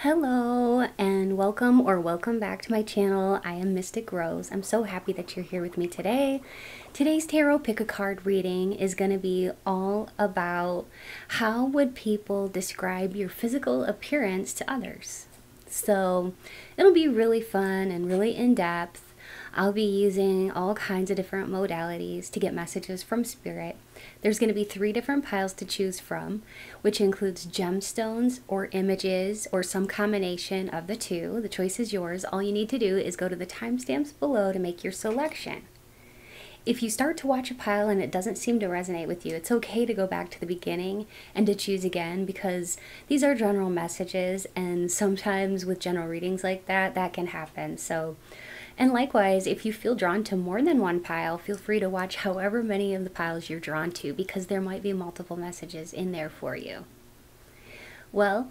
Hello and welcome back to my channel. I am Mystic Rose. I'm so happy that you're here with me today. Today's tarot pick a card reading is going to be all about how would people describe your physical appearance to others. So it'll be really fun and really in-depth. I'll be using all kinds of different modalities to get messages from Spirit. There's going to be 3 different piles to choose from, which includes gemstones or images or some combination of the two. The choice is yours. All you need to do is go to the timestamps below to make your selection. If you start to watch a pile and it doesn't seem to resonate with you, it's okay to go back to the beginning and to choose again, because these are general messages, and sometimes with general readings like that, that can happen. And likewise, if you feel drawn to more than one pile, feel free to watch however many of the piles you're drawn to, because there might be multiple messages in there for you. Well,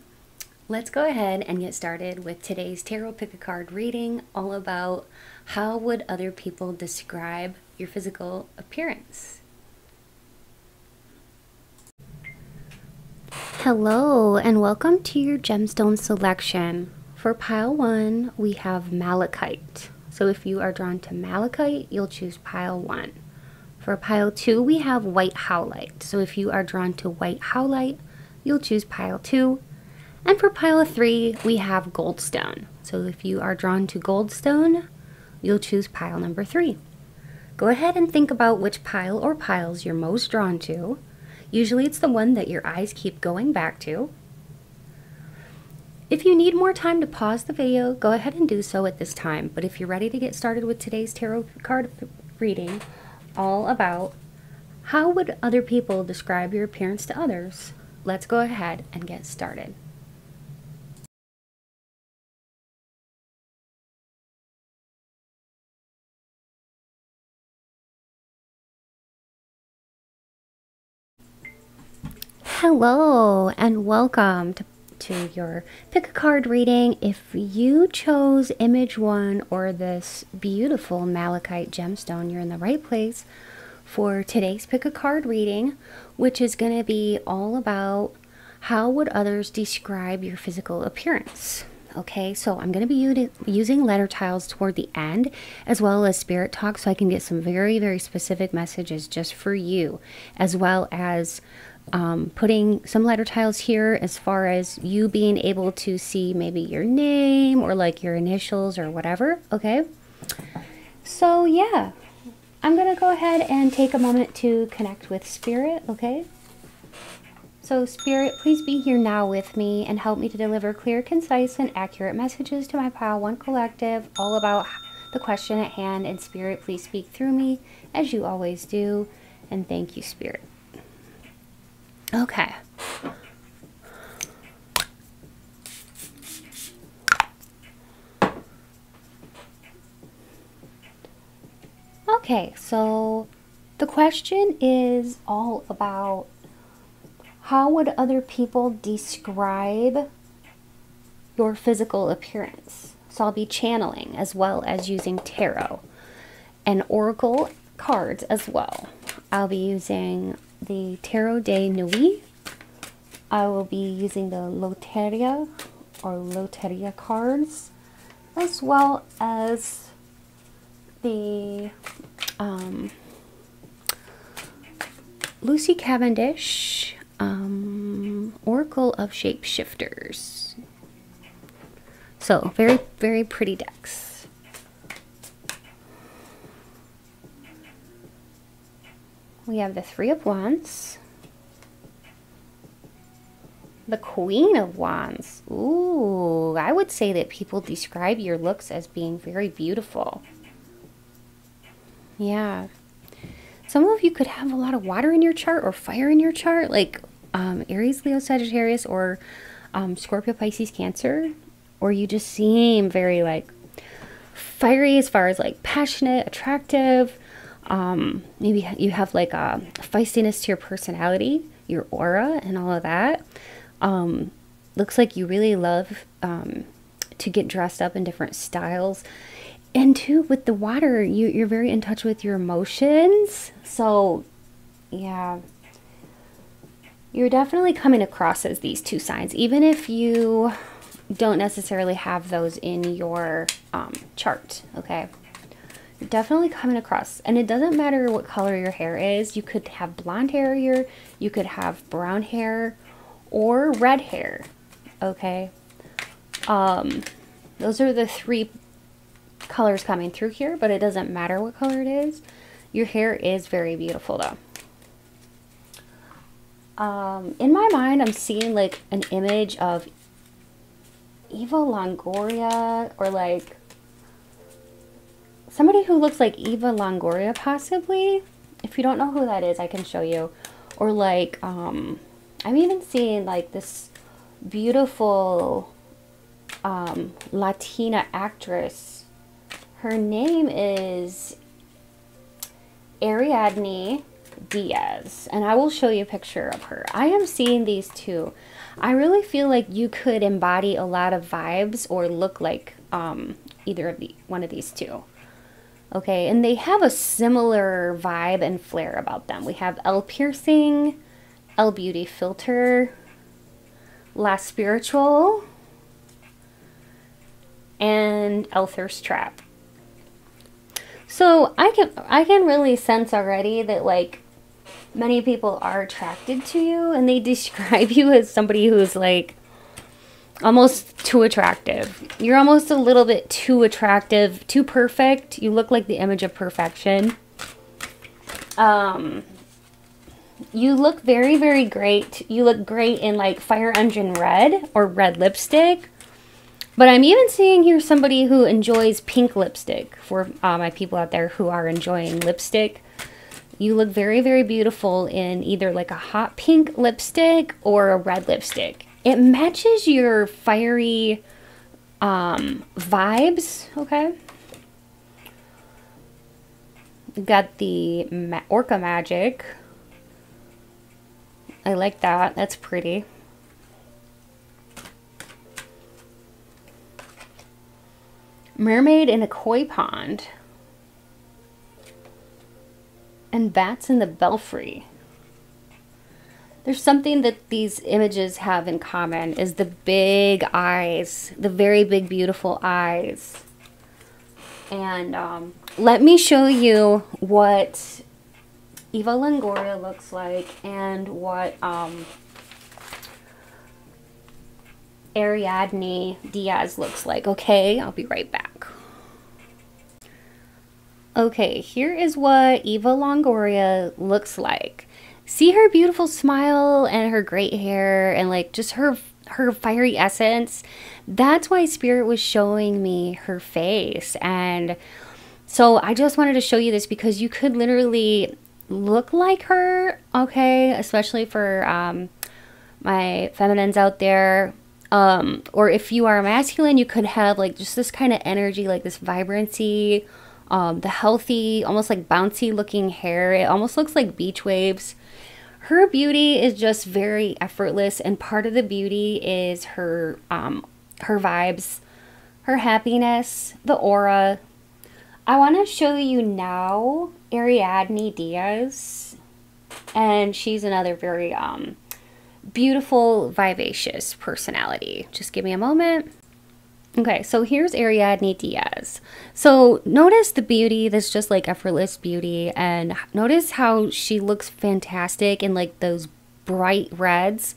let's go ahead and get started with today's tarot pick a card reading, all about how would other people describe your physical appearance. Hello and welcome to your gemstone selection. For pile 1, we have malachite. So if you are drawn to malachite, you'll choose pile 1. For pile 2, we have white howlite. So if you are drawn to white howlite, you'll choose pile 2. And for pile 3, we have goldstone. So if you are drawn to goldstone, you'll choose pile number 3. Go ahead and think about which pile or piles you're most drawn to. Usually it's the one that your eyes keep going back to. If you need more time to pause the video, go ahead and do so at this time. But if you're ready to get started with today's tarot card reading, all about how would other people describe your appearance to others, let's go ahead and get started. Hello and welcome to your pick a card reading. If you chose image 1 or this beautiful malachite gemstone, you're in the right place for today's pick a card reading, which is going to be all about how would others describe your physical appearance. Okay, so I'm going to be using letter tiles toward the end, as well as spirit talk, so I can get some very specific messages just for you, as well as putting some letter tiles here as far as you being able to see maybe your name or like your initials or whatever. Okay, so yeah, I'm gonna go ahead and take a moment to connect with Spirit. Okay, so Spirit, please be here now with me and help me to deliver clear, concise, and accurate messages to my pile 1 collective, all about the question at hand. And Spirit, please speak through me as you always do, and thank you, Spirit. Okay. Okay, so the question is all about how would other people describe your physical appearance. So I'll be channeling as well as using tarot and oracle cards as well. I'll be using the Tarot de Nuit. I will be using the Loteria or Loteria cards, as well as the Lucy Cavendish Oracle of Shapeshifters. So very pretty decks. We have the 3 of Wands, the Queen of Wands. Ooh, I would say that people describe your looks as being very beautiful. Yeah. Some of you could have a lot of water in your chart or fire in your chart, like Aries, Leo, Sagittarius, or Scorpio, Pisces, Cancer. Or you just seem very like fiery as far as like passionate, attractive. Maybe you have like a feistiness to your personality, your aura, and all of that. Looks like you really love to get dressed up in different styles. And too, with the water, you're very in touch with your emotions. So, yeah. You're definitely coming across as these 2 signs. Even if you don't necessarily have those in your chart, okay? You're definitely coming across, and it doesn't matter what color your hair is. You could have blonde hair here, you could have brown hair, or red hair, okay? Those are the 3 colors coming through here, but it doesn't matter what color it is. Your hair is very beautiful though. In my mind, I'm seeing like an image of Eva Longoria, or like somebody who looks like Eva Longoria possibly. If you don't know who that is, I can show you. Or like, I'm even seeing like this beautiful Latina actress. Her name is Ariadne Diaz, and I will show you a picture of her. I am seeing these two. I really feel like you could embody a lot of vibes or look like either of one of these two. Okay, and they have a similar vibe and flair about them. We have El Piercing, El Beauty Filter, La Spiritual, and El Thirst Trap. So I can really sense already that like many people are attracted to you, and they describe you as somebody who's like almost too attractive. You're almost a little bit too attractive, too perfect. You look like the image of perfection. You look very, very great. You look great in like fire engine red or red lipstick. But I'm even seeing here somebody who enjoys pink lipstick. For my people out there who are enjoying lipstick, you look very, very beautiful in either like a hot pink lipstick or a red lipstick. It matches your fiery vibes, okay? You've got the Orca Magic. I like that. That's pretty. Mermaid in a koi pond. And bats in the belfry. There's something that these images have in common, is the big eyes, the very big, beautiful eyes. And let me show you what Eva Longoria looks like and what Ariadne Diaz looks like. Okay, I'll be right back. Okay, here is what Eva Longoria looks like. See her beautiful smile and her great hair and like just her fiery essence. That's why Spirit was showing me her face. And so I just wanted to show you this because you could literally look like her, okay? Especially for my feminines out there. Or if you are masculine, you could have like just this kind of energy, like this vibrancy, the healthy, almost like bouncy looking hair. It almost looks like beach waves. Her beauty is just very effortless, and part of the beauty is her vibes, her happiness, the aura. I want to show you now Ariadne Diaz, and she's another very beautiful, vivacious personality. Just give me a moment. Okay, so here's Ariadne Diaz. So notice the beauty, that's just like effortless beauty, and notice how she looks fantastic in like those bright reds.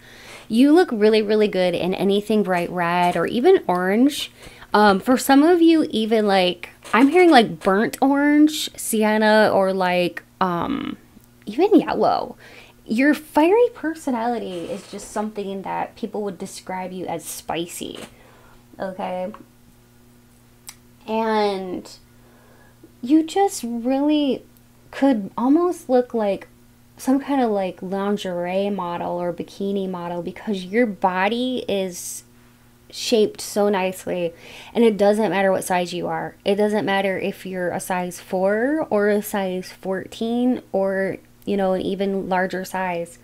You look really, really good in anything bright red or even orange. For some of you, even like, I'm hearing like burnt orange, sienna, or like even yellow. Your fiery personality is just something that people would describe you as spicy. Okay, and you just really could almost look like some kind of like lingerie model or bikini model, because your body is shaped so nicely, and it doesn't matter what size you are. It doesn't matter if you're a size 4 or a size 14 or, you know, an even larger size,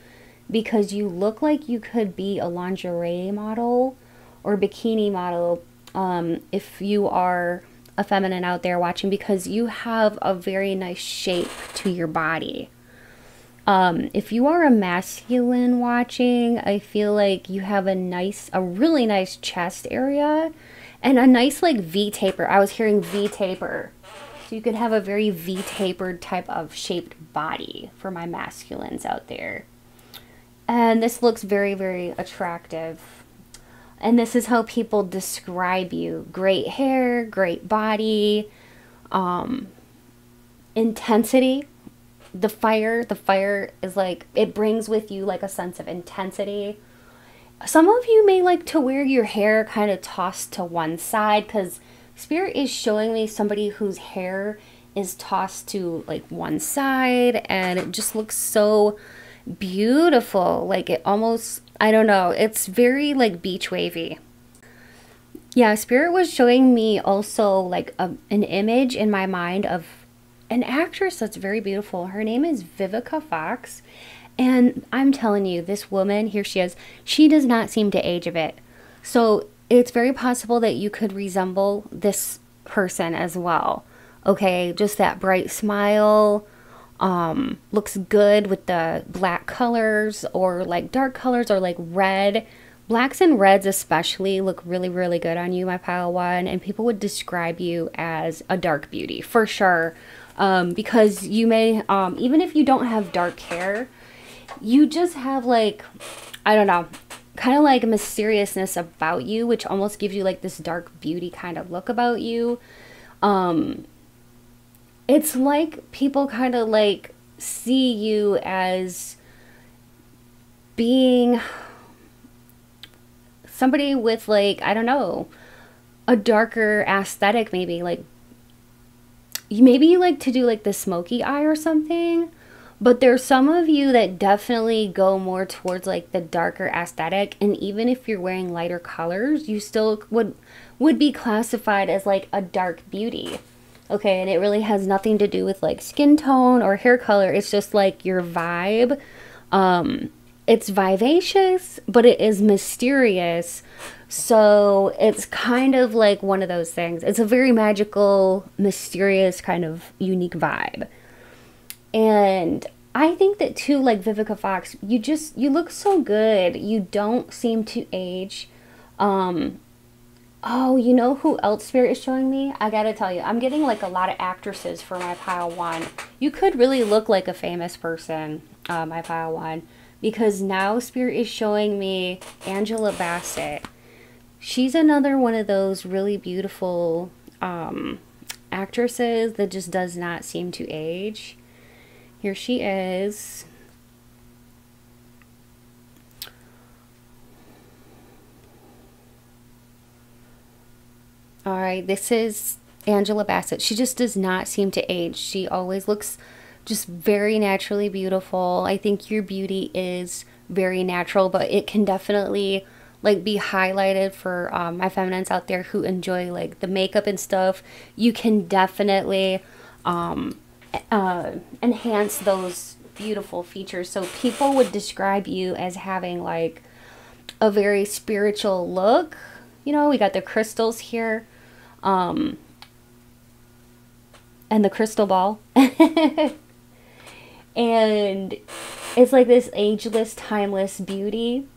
because you look like you could be a lingerie model or bikini model, if you are a feminine out there watching, because you have a very nice shape to your body. If you are a masculine watching, I feel like you have a really nice chest area and a nice like V-taper. I was hearing V-taper. So you could have a very V-tapered type of shaped body for my masculines out there. And this looks very, very attractive. And this is how people describe you. Great hair, great body, intensity. The fire is like, it brings with you like a sense of intensity. Some of you may like to wear your hair kind of tossed to one side, because Spirit is showing me somebody whose hair is tossed to like one side, and it just looks so beautiful. Like it almost, I don't know, it's very like beach wavy. Yeah, Spirit was showing me also like an image in my mind of an actress that's very beautiful. Her name is Vivica Fox. And I'm telling you, this woman, here she is, she does not seem to age a bit. So it's very possible that you could resemble this person as well. Okay, just that bright smile, looks good with the black colors or like dark colors or like red. Blacks and reds especially look really, really good on you, my pile one. And people would describe you as a dark beauty for sure. Because you may, even if you don't have dark hair, you just have like, I don't know, kind of like a mysteriousness about you, which almost gives you like this dark beauty kind of look about you. It's like people kind of like see you as being somebody with like, I don't know, a darker aesthetic, maybe like, maybe you like to do like the smoky eye or something, but there's some of you that definitely go more towards like the darker aesthetic. And even if you're wearing lighter colors, you still would be classified as like a dark beauty. Okay, and it really has nothing to do with like skin tone or hair color. It's just like your vibe. It's vivacious, but it is mysterious. So it's kind of like one of those things. It's a very magical, mysterious kind of unique vibe. And I think that too, like Vivica Fox, you look so good. You don't seem to age. Oh, you know who else Spirit is showing me? I gotta tell you, I'm getting like a lot of actresses for my pile one. You could really look like a famous person, my pile one. Because now Spirit is showing me Angela Bassett. She's another one of those really beautiful actresses that just does not seem to age. Here she is. All right, this is Angela Bassett. She just does not seem to age. She always looks just very naturally beautiful. I think your beauty is very natural, but it can definitely like be highlighted for my feminines out there who enjoy like the makeup and stuff. You can definitely enhance those beautiful features. So people would describe you as having like a very spiritual look. You know, we got the crystals here, and the crystal ball. And it's like this ageless, timeless beauty.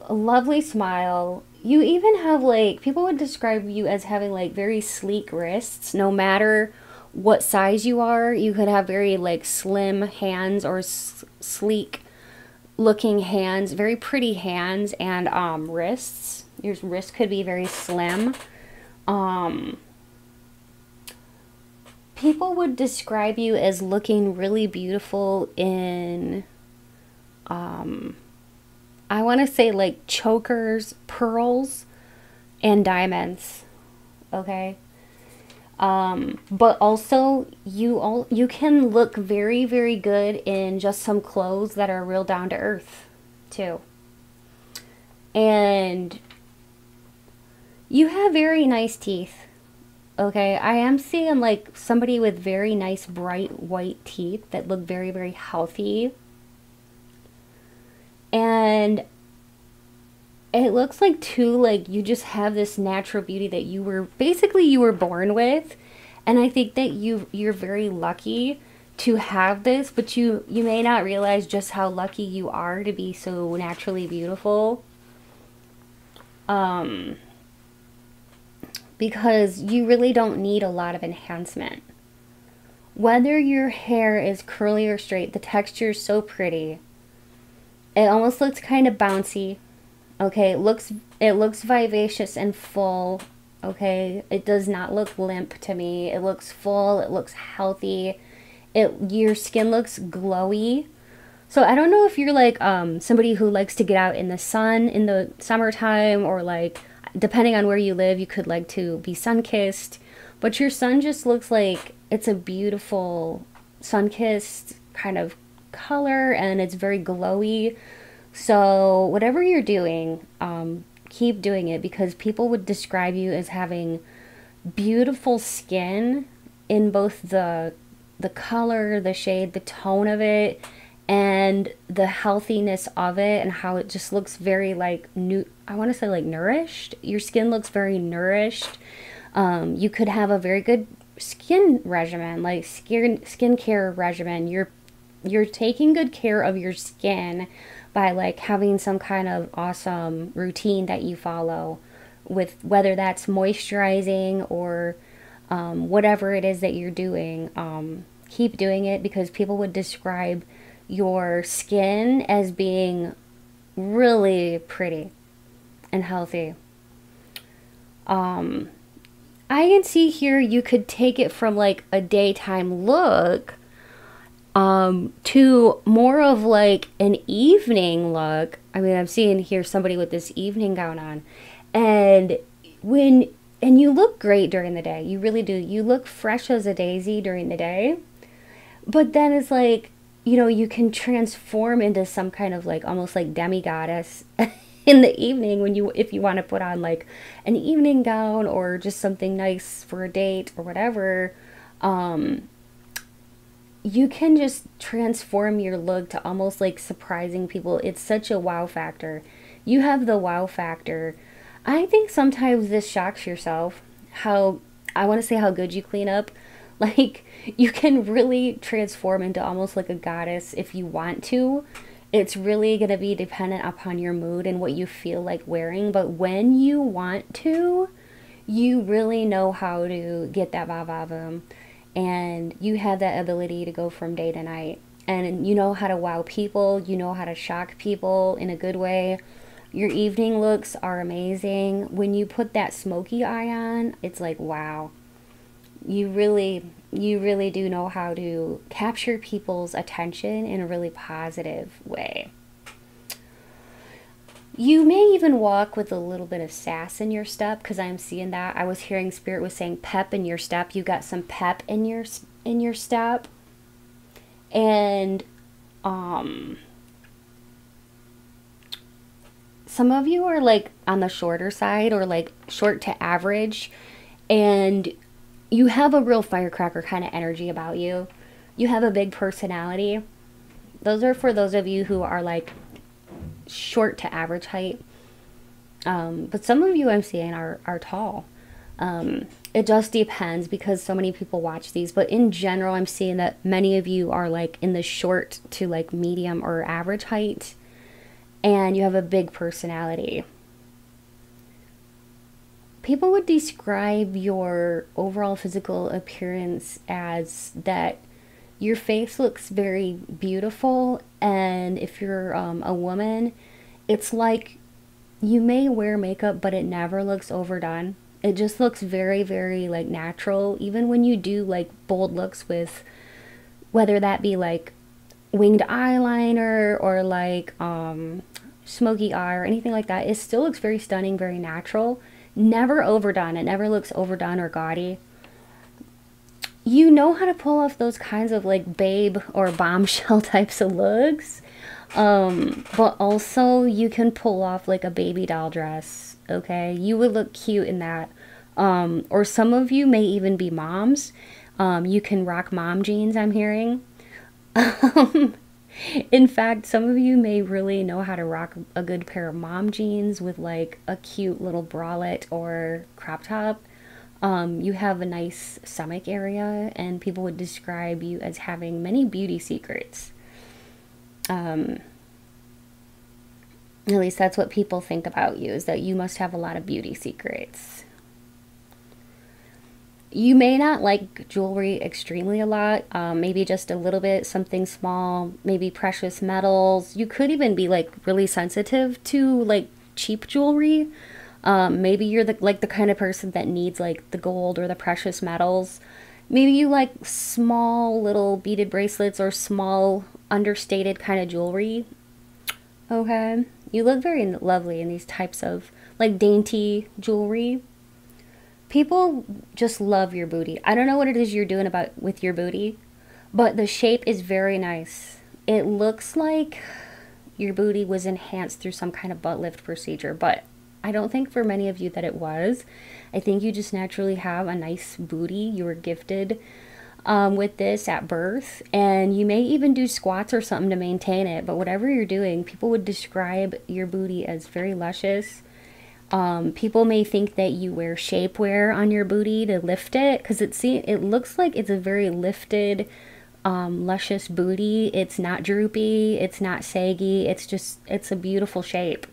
A lovely smile. You even have like, people would describe you as having like very sleek wrists. No matter what size you are, you could have very like slim hands or sleek looking hands. Very pretty hands and wrists. Your wrist could be very slim. People would describe you as looking really beautiful in, I want to say like chokers, pearls, and diamonds. Okay. But also you can look very, very good in just some clothes that are real down to earth too. And you have very nice teeth. Okay, I am seeing like somebody with very nice bright white teeth that look very, very healthy. And it looks like too, like you just have this natural beauty that you were born with. And I think that you're very lucky to have this, but you may not realize just how lucky you are to be so naturally beautiful. Because you really don't need a lot of enhancement. Whether your hair is curly or straight, the texture is so pretty. It almost looks kind of bouncy. Okay, it looks vivacious and full. Okay, it does not look limp to me. It looks full. It looks healthy. Your skin looks glowy. So I don't know if you're like somebody who likes to get out in the sun in the summertime, or like depending on where you live, you could like to be sun-kissed. But your sun just looks like it's a beautiful sun-kissed kind of color, and it's very glowy. So whatever you're doing, keep doing it, because people would describe you as having beautiful skin in both the color, the shade, the tone of it, and the healthiness of it, and how it just looks very like I want to say like nourished. Your skin looks very nourished. You could have a very good skin regimen, like skincare regimen. You're taking good care of your skin by like having some kind of awesome routine that you follow, with whether that's moisturizing or whatever it is that you're doing. Keep doing it, because people would describe your skin as being really pretty and healthy. I can see here you could take it from like a daytime look to more of like an evening look. I mean, I'm seeing here somebody with this evening gown on, and you look great during the day. You really do. You look fresh as a daisy during the day, but then it's like, you know, you can transform into some kind of like almost like demigoddess in the evening if you want to put on like an evening gown or just something nice for a date or whatever. You can just transform your look to almost like surprising people. It's such a wow factor. You have the wow factor. I think sometimes this shocks yourself, how, I want to say how good you clean up. Like, you can really transform into almost like a goddess if you want to. It's really going to be dependent upon your mood and what you feel like wearing. But when you want to, you really know how to get that va-va-voom. And you have that ability to go from day to night. And you know how to wow people. You know how to shock people in a good way. Your evening looks are amazing. When you put that smoky eye on, it's like, wow. You really do know how to capture people's attention in a really positive way. You may even walk with a little bit of sass in your step, because I'm seeing that. I was hearing Spirit was saying pep in your step. You got some pep in your step. And some of you are like on the shorter side, or like short to average, and you have a real firecracker kind of energy about you. You have a big personality. Those are for those of you who are like short to average height. But some of you I'm seeing are tall. It just depends, because so many people watch these. But in general, I'm seeing that many of you are like in the short to like medium or average height. And you have a big personality. People would describe your overall physical appearance as that your face looks very beautiful, and if you're a woman, it's like you may wear makeup, but it never looks overdone. It just looks very, very like natural, even when you do like bold looks with, whether that be like winged eyeliner or like smoky eye or anything like that. It still looks very stunning, very natural. Never overdone. It never looks overdone or gaudy. You know how to pull off those kinds of like babe or bombshell types of looks. But also you can pull off like a baby doll dress. Okay, you would look cute in that. Or some of you may even be moms. You can rock mom jeans, I'm hearing. In fact, some of you may really know how to rock a good pair of mom jeans with like a cute little bralette or crop top. You have a nice stomach area, and people would describe you as having many beauty secrets. At least that's what people think about you, is that you must have a lot of beauty secrets. You may not like jewelry extremely a lot, maybe just a little bit, something small, maybe precious metals. You could even be like really sensitive to like cheap jewelry. Maybe you're like the kind of person that needs like the gold or the precious metals. Maybe you like small little beaded bracelets or small understated kind of jewelry. Okay. You look very lovely in these types of like dainty jewelry. People just love your booty. I don't know what it is you're doing about with your booty, but the shape is very nice. It looks like your booty was enhanced through some kind of butt lift procedure, but I don't think for many of you that it was. I think you just naturally have a nice booty. You were gifted with this at birth, and you may even do squats or something to maintain it, but whatever you're doing, people would describe your booty as very luscious. People may think that you wear shapewear on your booty to lift it, because it looks like it's a very lifted, luscious booty. It's not droopy, it's not saggy, it's a beautiful shape.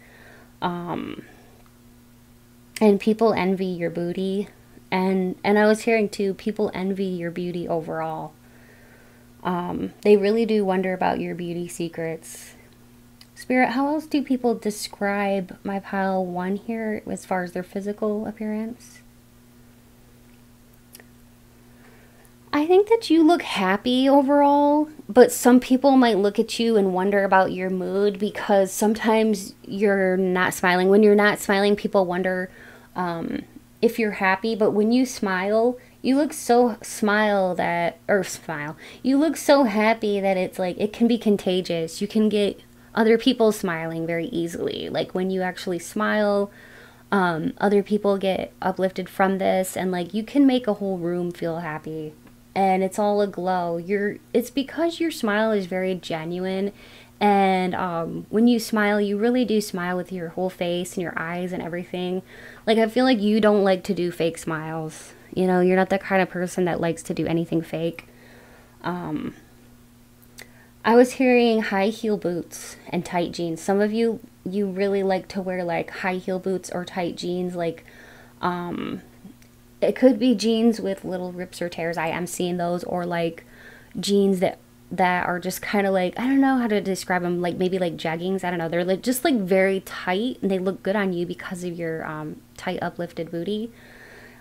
And people envy your booty, and I was hearing too, people envy your beauty overall. They really do wonder about your beauty secrets. Spirit, how else do people describe my pile 1 here as far as their physical appearance? I think that you look happy overall, but some people might look at you and wonder about your mood, because sometimes you're not smiling. When you're not smiling, people wonder if you're happy, but when you smile, you look so you look so happy that it's like, it can be contagious. You can get other people smiling very easily. Like when you actually smile, other people get uplifted from this, and like you can make a whole room feel happy, and it's all a glow. It's because your smile is very genuine, and when you smile, you really do smile with your whole face and your eyes and everything. Like I feel like you don't like to do fake smiles. You know, you're not the kind of person that likes to do anything fake. I was hearing high heel boots and tight jeans. Some of you really like to wear like high heel boots or tight jeans. Like, it could be jeans with little rips or tears. I am seeing those, or like jeans that are just kind of like, I don't know how to describe them. Like maybe like jeggings. I don't know. They're like just like very tight, and they look good on you because of your tight uplifted booty.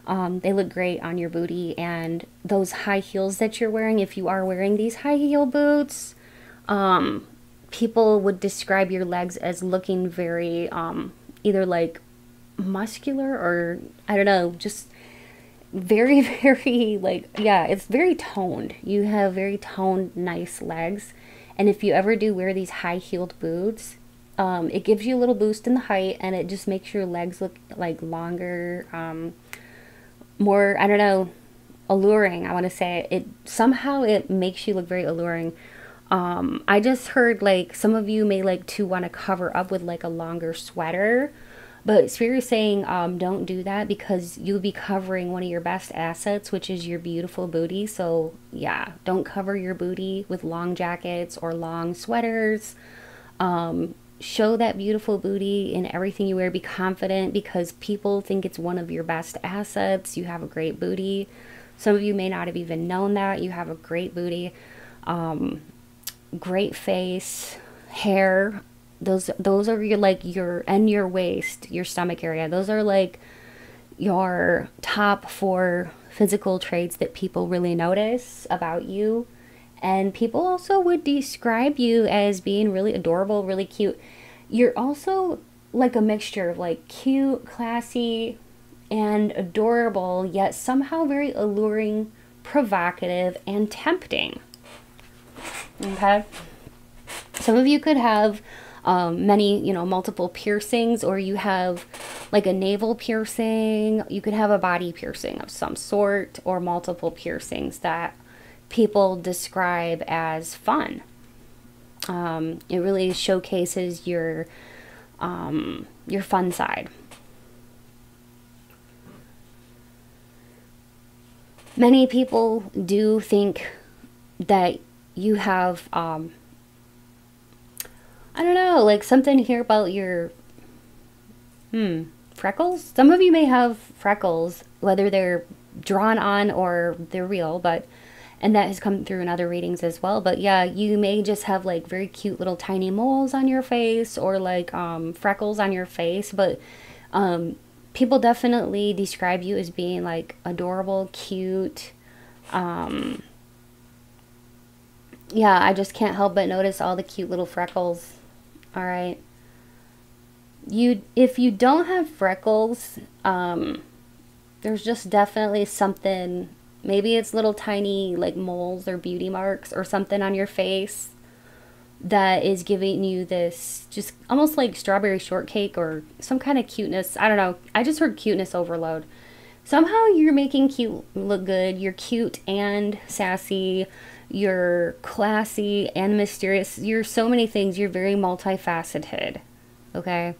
They look great on your booty. And those high heels that you're wearing, if you are wearing these high heel boots, people would describe your legs as looking very, either like muscular, or I don't know, just very, very like, yeah, it's very toned. You have very toned, nice legs. And if you ever do wear these high heeled boots, it gives you a little boost in the height, and it just makes your legs look like longer, more, I don't know, alluring. I want to say it somehow it makes you look very alluring. I just heard like some of you may like to want to cover up with like a longer sweater, but Spirit is saying don't do that, because you'll be covering one of your best assets, which is your beautiful booty. So yeah, don't cover your booty with long jackets or long sweaters. Show that beautiful booty in everything you wear. Be confident, because people think it's one of your best assets. You have a great booty. Some of you may not have even known that. You have a great booty. Great face, hair. Those are your like your waist, your stomach area. Those are like your top 4 physical traits that people really notice about you. And people also would describe you as being really adorable, really cute. You're also like a mixture of like cute, classy, and adorable, yet somehow very alluring, provocative, and tempting. Okay? Some of you could have many, multiple piercings, or you have like a navel piercing. You could have a body piercing of some sort, or multiple piercings that people describe as fun. It really showcases your fun side. Many people do think that you have, I don't know, like something here about your, freckles? Some of you may have freckles, whether they're drawn on or they're real, but, and that has come through in other readings as well. But yeah, you may just have like very cute little tiny moles on your face, or like freckles on your face. But people definitely describe you as being like adorable, cute. Yeah, I just can't help but notice all the cute little freckles. All right. If you don't have freckles, there's just definitely something, maybe it's little tiny like moles or beauty marks or something on your face that is giving you this just almost like strawberry shortcake or some kind of cuteness. I don't know. I just heard cuteness overload. Somehow you're making cute look good. You're cute and sassy. You're classy and mysterious. You're so many things. You're very multifaceted. Okay?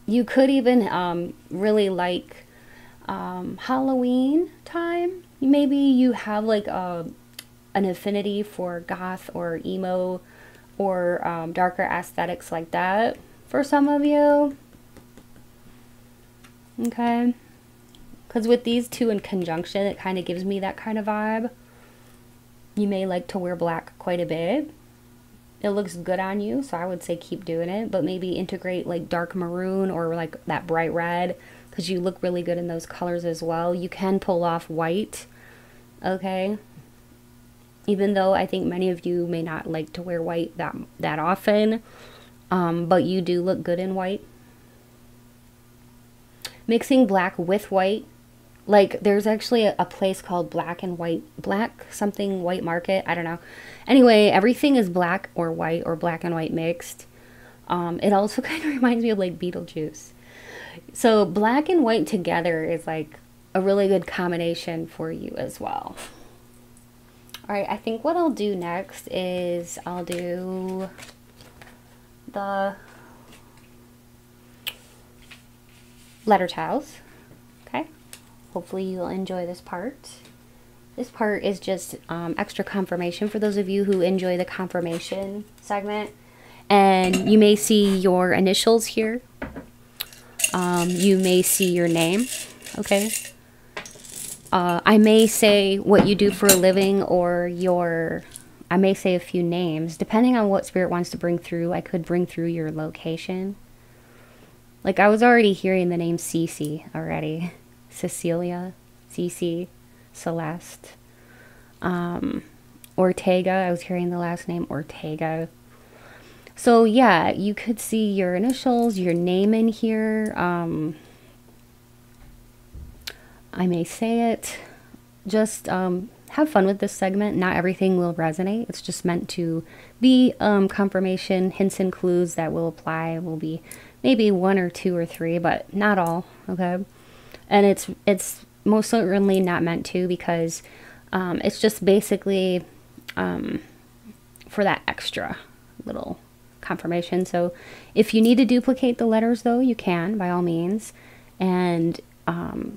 You could even really like Halloween time. Maybe you have like an affinity for goth or emo or darker aesthetics like that for some of you. Okay? Because with these two in conjunction, it kind of gives me that kind of vibe. You may like to wear black quite a bit. It looks good on you, so I would say keep doing it. But maybe integrate like dark maroon or like that bright red, because you look really good in those colors as well. You can pull off white, okay? Even though I think many of you may not like to wear white that often, but you do look good in white. Mixing black with white. Like, there's actually a place called Black something white market. I don't know. Anyway, everything is black or white or black and white mixed. It also kind of reminds me of like Beetlejuice. So black and white together is like a really good combination for you as well. All right, I think what I'll do next is I'll do the letter tiles. Okay. Hopefully you'll enjoy this part. This part is just extra confirmation for those of you who enjoy the confirmation segment. And you may see your initials here. You may see your name. Okay. I may say what you do for a living, or I may say a few names. Depending on what Spirit wants to bring through, I could bring through your location. Like, I was already hearing the name Cece already. Cecilia, Cece, Celeste, Ortega. I was hearing the last name Ortega. So yeah, you could see your initials, your name in here. I may say it. Just have fun with this segment. Not everything will resonate. It's just meant to be confirmation, hints and clues that will apply. Will be maybe 1 or 2 or 3, but not all. Okay. And it's most certainly not meant to, because it's just basically for that extra little confirmation. So if you need to duplicate the letters, though, you can, by all means. And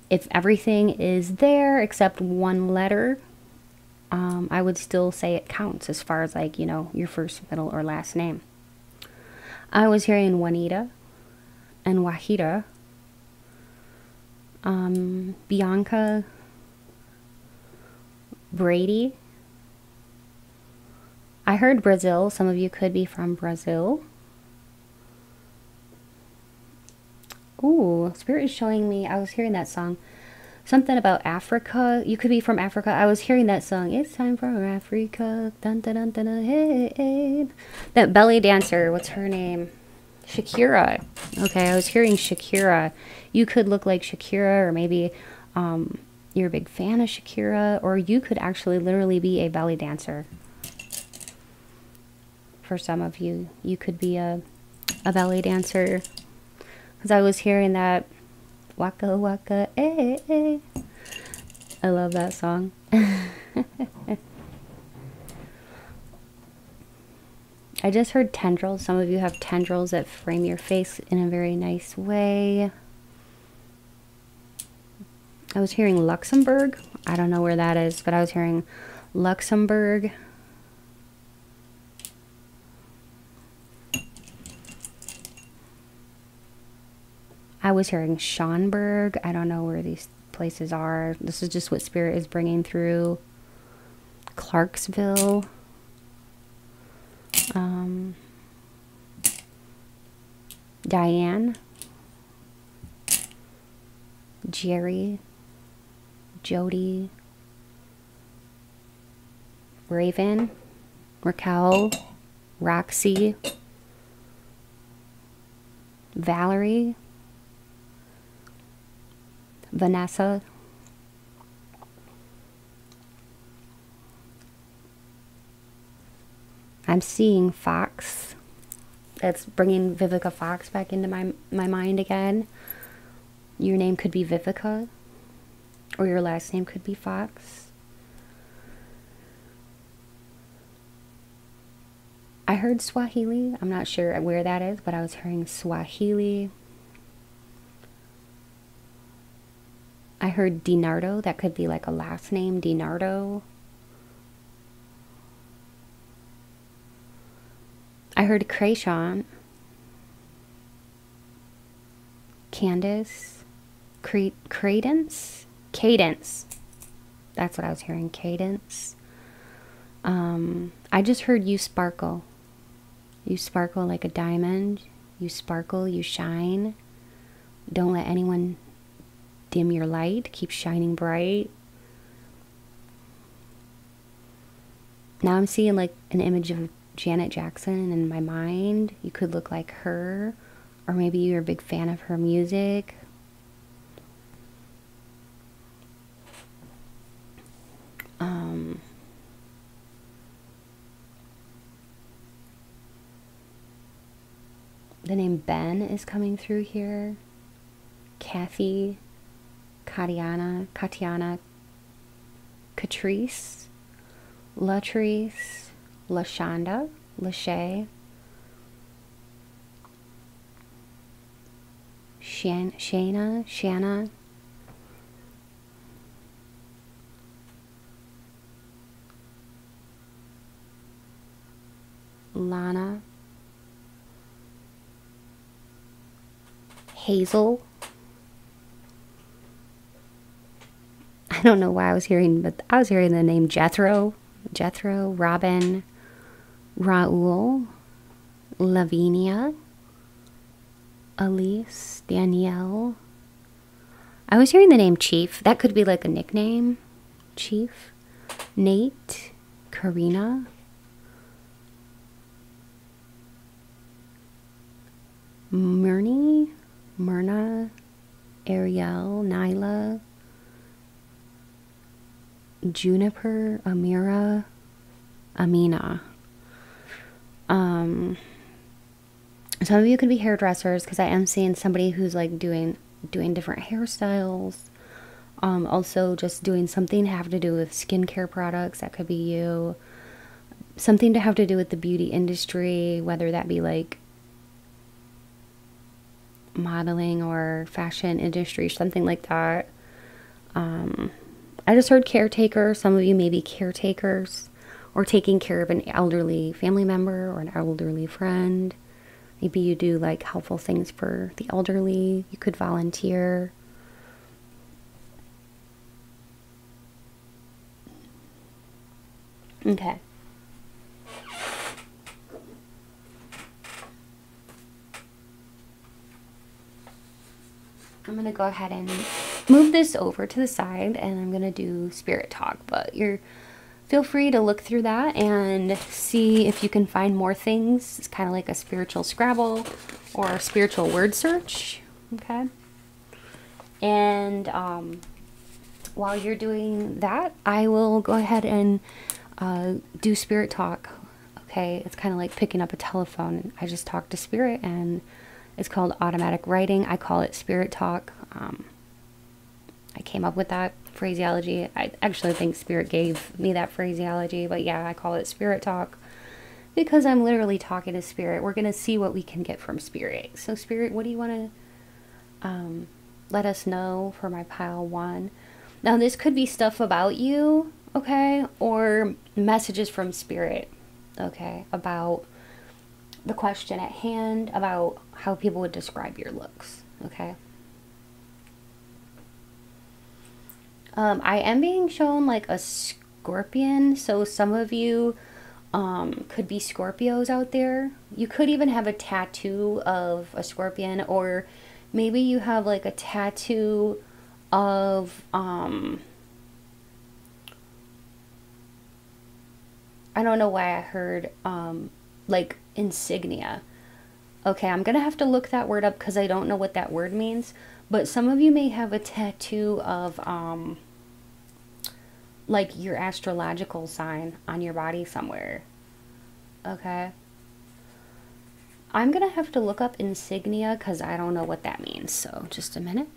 if everything is there except one letter, I would still say it counts as far as, like, you know, your first, middle, or last name. I was hearing Juanita and Wahida. Bianca, Brady. I heard Brazil. Some of you could be from Brazil. Ooh, Spirit is showing me. I was hearing that song. Something about Africa. You could be from Africa. I was hearing that song. It's time for Africa. Dun, dun, dun, dun, dun, hey, hey. That belly dancer. What's her name? Shakira. Okay, I was hearing Shakira. You could look like Shakira, or maybe you're a big fan of Shakira, or you could actually literally be a belly dancer. For some of you, you could be a belly dancer. Because I was hearing that waka waka eh, eh. I love that song. I just heard tendrils. Some of you have tendrils that frame your face in a very nice way. I was hearing Luxembourg. I don't know where that is, but I was hearing Luxembourg. I was hearing Schönberg. I don't know where these places are. This is just what Spirit is bringing through. Clarksville. Diane. Jerry. Jody. Raven. Raquel. Roxy. Valerie. Vanessa. I'm seeing Fox. That's bringing Vivica Fox back into my mind again. Your name could be Vivica, or your last name could be Fox. I heard Swahili. I'm not sure where that is, but I was hearing Swahili. I heard DiNardo. That could be like a last name, DiNardo. I heard Krayshawn. Candace. Cadence? Cadence. That's what I was hearing. Cadence. I just heard you sparkle. You sparkle like a diamond. You sparkle, you shine. Don't let anyone dim your light. Keep shining bright. Now I'm seeing like an image of Janet Jackson in my mind. You could look like her, or maybe you're a big fan of her music. The name Ben is coming through here. Kathy, Katiana, Catrice, Latrice, LaShonda, Lachey, Shanna, Lana, Hazel. I don't know why I was hearing, but I was hearing the name Jethro, Robin, Raul, Lavinia, Elise, Danielle. I was hearing the name Chief. That could be like a nickname. Chief. Nate, Karina. Myrna, Ariel, Nyla, Juniper, Amira, Amina. Some of you could be hairdressers, because I am seeing somebody who's like doing different hairstyles. Also just doing something to have to do with skincare products. That could be you. Something to have to do with the beauty industry, whether that be like modeling or fashion industry, something like that. I just heard caretaker. Some of you may be caretakers, or taking care of an elderly family member or an elderly friend. Maybe you do like helpful things for the elderly. You could volunteer. Okay. I'm going to go ahead and move this over to the side, and I'm going to do spirit talk, but feel free to look through that and see if you can find more things. It's kind of like a spiritual Scrabble or a spiritual word search. Okay. And while you're doing that, I will go ahead and do spirit talk. Okay. It's kind of like picking up a telephone. I just talk to spirit, and it's called automatic writing. I call it spirit talk. I came up with that phraseology. I actually think spirit gave me that phraseology, but yeah, I call it spirit talk because I'm literally talking to spirit. We're going to see what we can get from spirit. So spirit, what do you want to let us know for my pile 1? Now, this could be stuff about you, okay, or messages from spirit, okay, about the question at hand, about how people would describe your looks, okay. I am being shown like a scorpion, so some of you could be Scorpios out there. You could even have a tattoo of a scorpion, or maybe you have like a tattoo of I don't know why I heard like insignia. Okay, I'm gonna have to look that word up because I don't know what that word means, but some of you may have a tattoo of like your astrological sign on your body somewhere. Okay, I'm gonna have to look up insignia because I don't know what that means, so just a minute.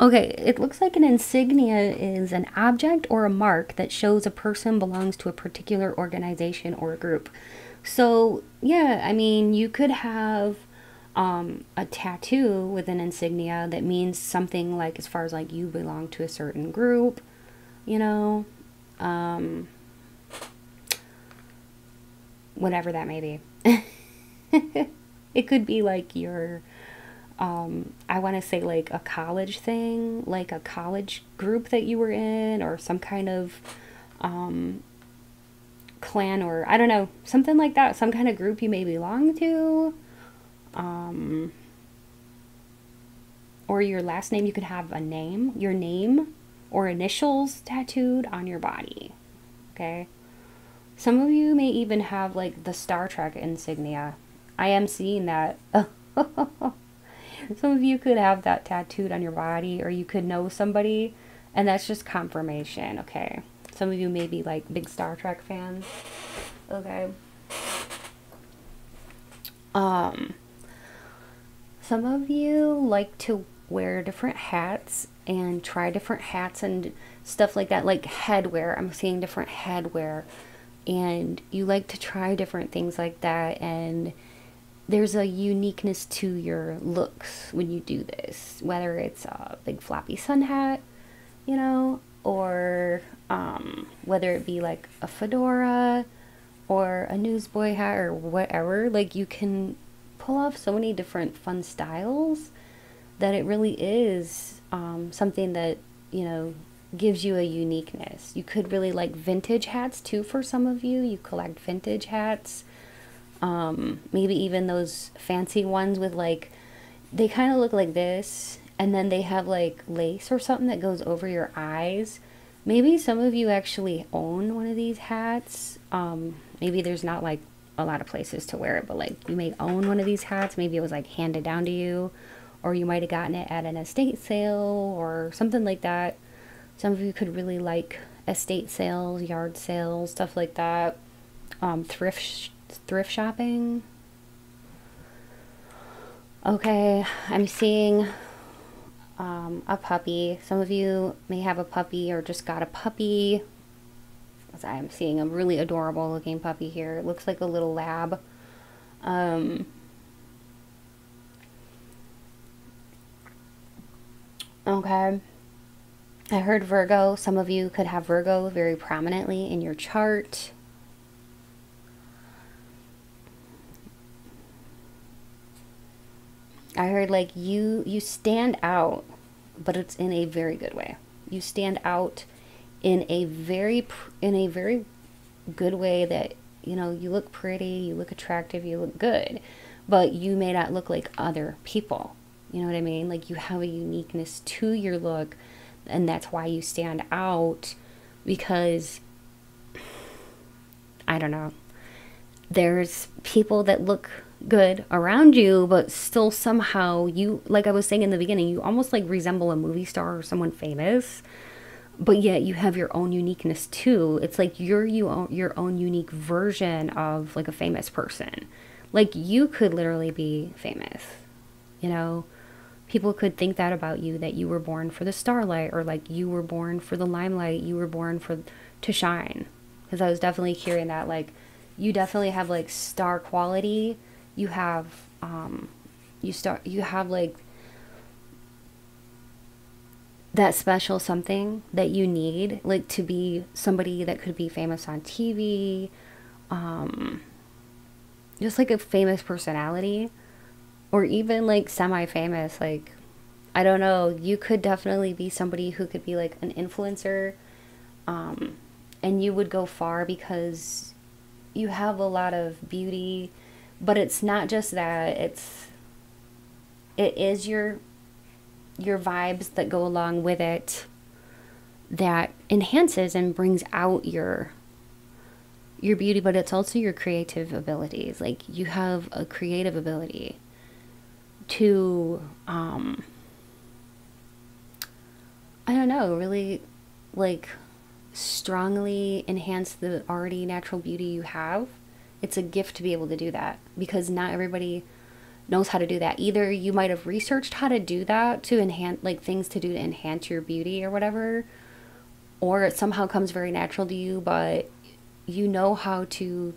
Okay, it looks like an insignia is an object or a mark that shows a person belongs to a particular organization or group. So yeah, I mean, you could have a tattoo with an insignia that means something like, as far as like you belong to a certain group, you know, whatever that may be. It could be like your I want to say like a college thing, like a college group that you were in, or some kind of clan, or I don't know, something like that, some kind of group you may belong to, or your last name. You could have a name, your name or initials tattooed on your body, okay? Some of you may even have like the Star Trek insignia. I am seeing that. Some of you could have that tattooed on your body, or you could know somebody, and that's just confirmation, okay? Some of you may be like big Star Trek fans, okay? Some of you like to wear different hats and try different hats and stuff like that, like headwear. I'm seeing different headwear, and you like to try different things like that, and there's a uniqueness to your looks when you do this, whether it's a big floppy sun hat, you know, or whether it be like a fedora or a newsboy hat or whatever. Like, you can pull off so many different fun styles that it really is something that, you know, gives you a uniqueness. You could really like vintage hats too. For some of you, you collect vintage hats. Maybe even those fancy ones with like, they kind of look like this, and then they have like lace or something that goes over your eyes. Maybe some of you actually own one of these hats. Maybe there's not like a lot of places to wear it, but like you may own one of these hats. Maybe it was like handed down to you, or you might have gotten it at an estate sale or something like that. Some of you could really like estate sales, yard sales, stuff like that. Thrift shopping. Okay, I'm seeing a puppy. Some of you may have a puppy or just got a puppy. As I'm seeing a really adorable looking puppy here. It looks like a little lab. Okay. I heard Virgo. Some of you could have Virgo very prominently in your chart. I heard like you stand out, but it's in a very good way. You stand out in a very good way that, you know, you look pretty, you look attractive, you look good, but you may not look like other people. You know what I mean? Like, you have a uniqueness to your look, and that's why you stand out, because I don't know, there's people that look good around you, but still somehow you, like I was saying in the beginning, you almost like resemble a movie star or someone famous, but yet you have your own uniqueness too. It's like you're your own unique version of like a famous person. Like, you could literally be famous, you know. People could think that about you, that you were born for the starlight, or like you were born for the limelight, you were born to shine. Because I was definitely hearing that, like, you definitely have like star quality. You have you have like that special something that you need, like to be somebody that could be famous on TV, just like a famous personality, or even like semi-famous. Like, I don't know, you could definitely be somebody who could be like an influencer, and you would go far because you have a lot of beauty. But it's not just that, it is your vibes that go along with it that enhances and brings out your beauty. But it's also your creative abilities. Like, you have a creative ability to I don't know, really, like, strongly enhance the already natural beauty you have. It's a gift to be able to do that, because not everybody knows how to do that. Either you might have researched how to do that, to enhance, like, things to do to enhance your beauty or whatever, or it somehow comes very natural to you, but you know how to,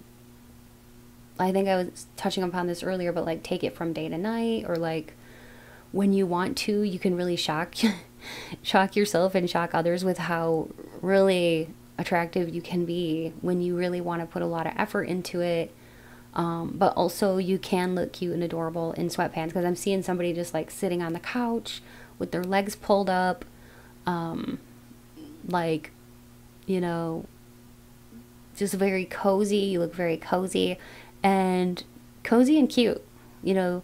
I think I was touching upon this earlier, but like take it from day to night, or like when you want to, you can really shock shock yourself and shock others with how really attractive you can be when you really want to put a lot of effort into it. But also you can look cute and adorable in sweatpants, because I'm seeing somebody just like sitting on the couch with their legs pulled up, like, you know, just very cozy. You look very cozy and cute, you know.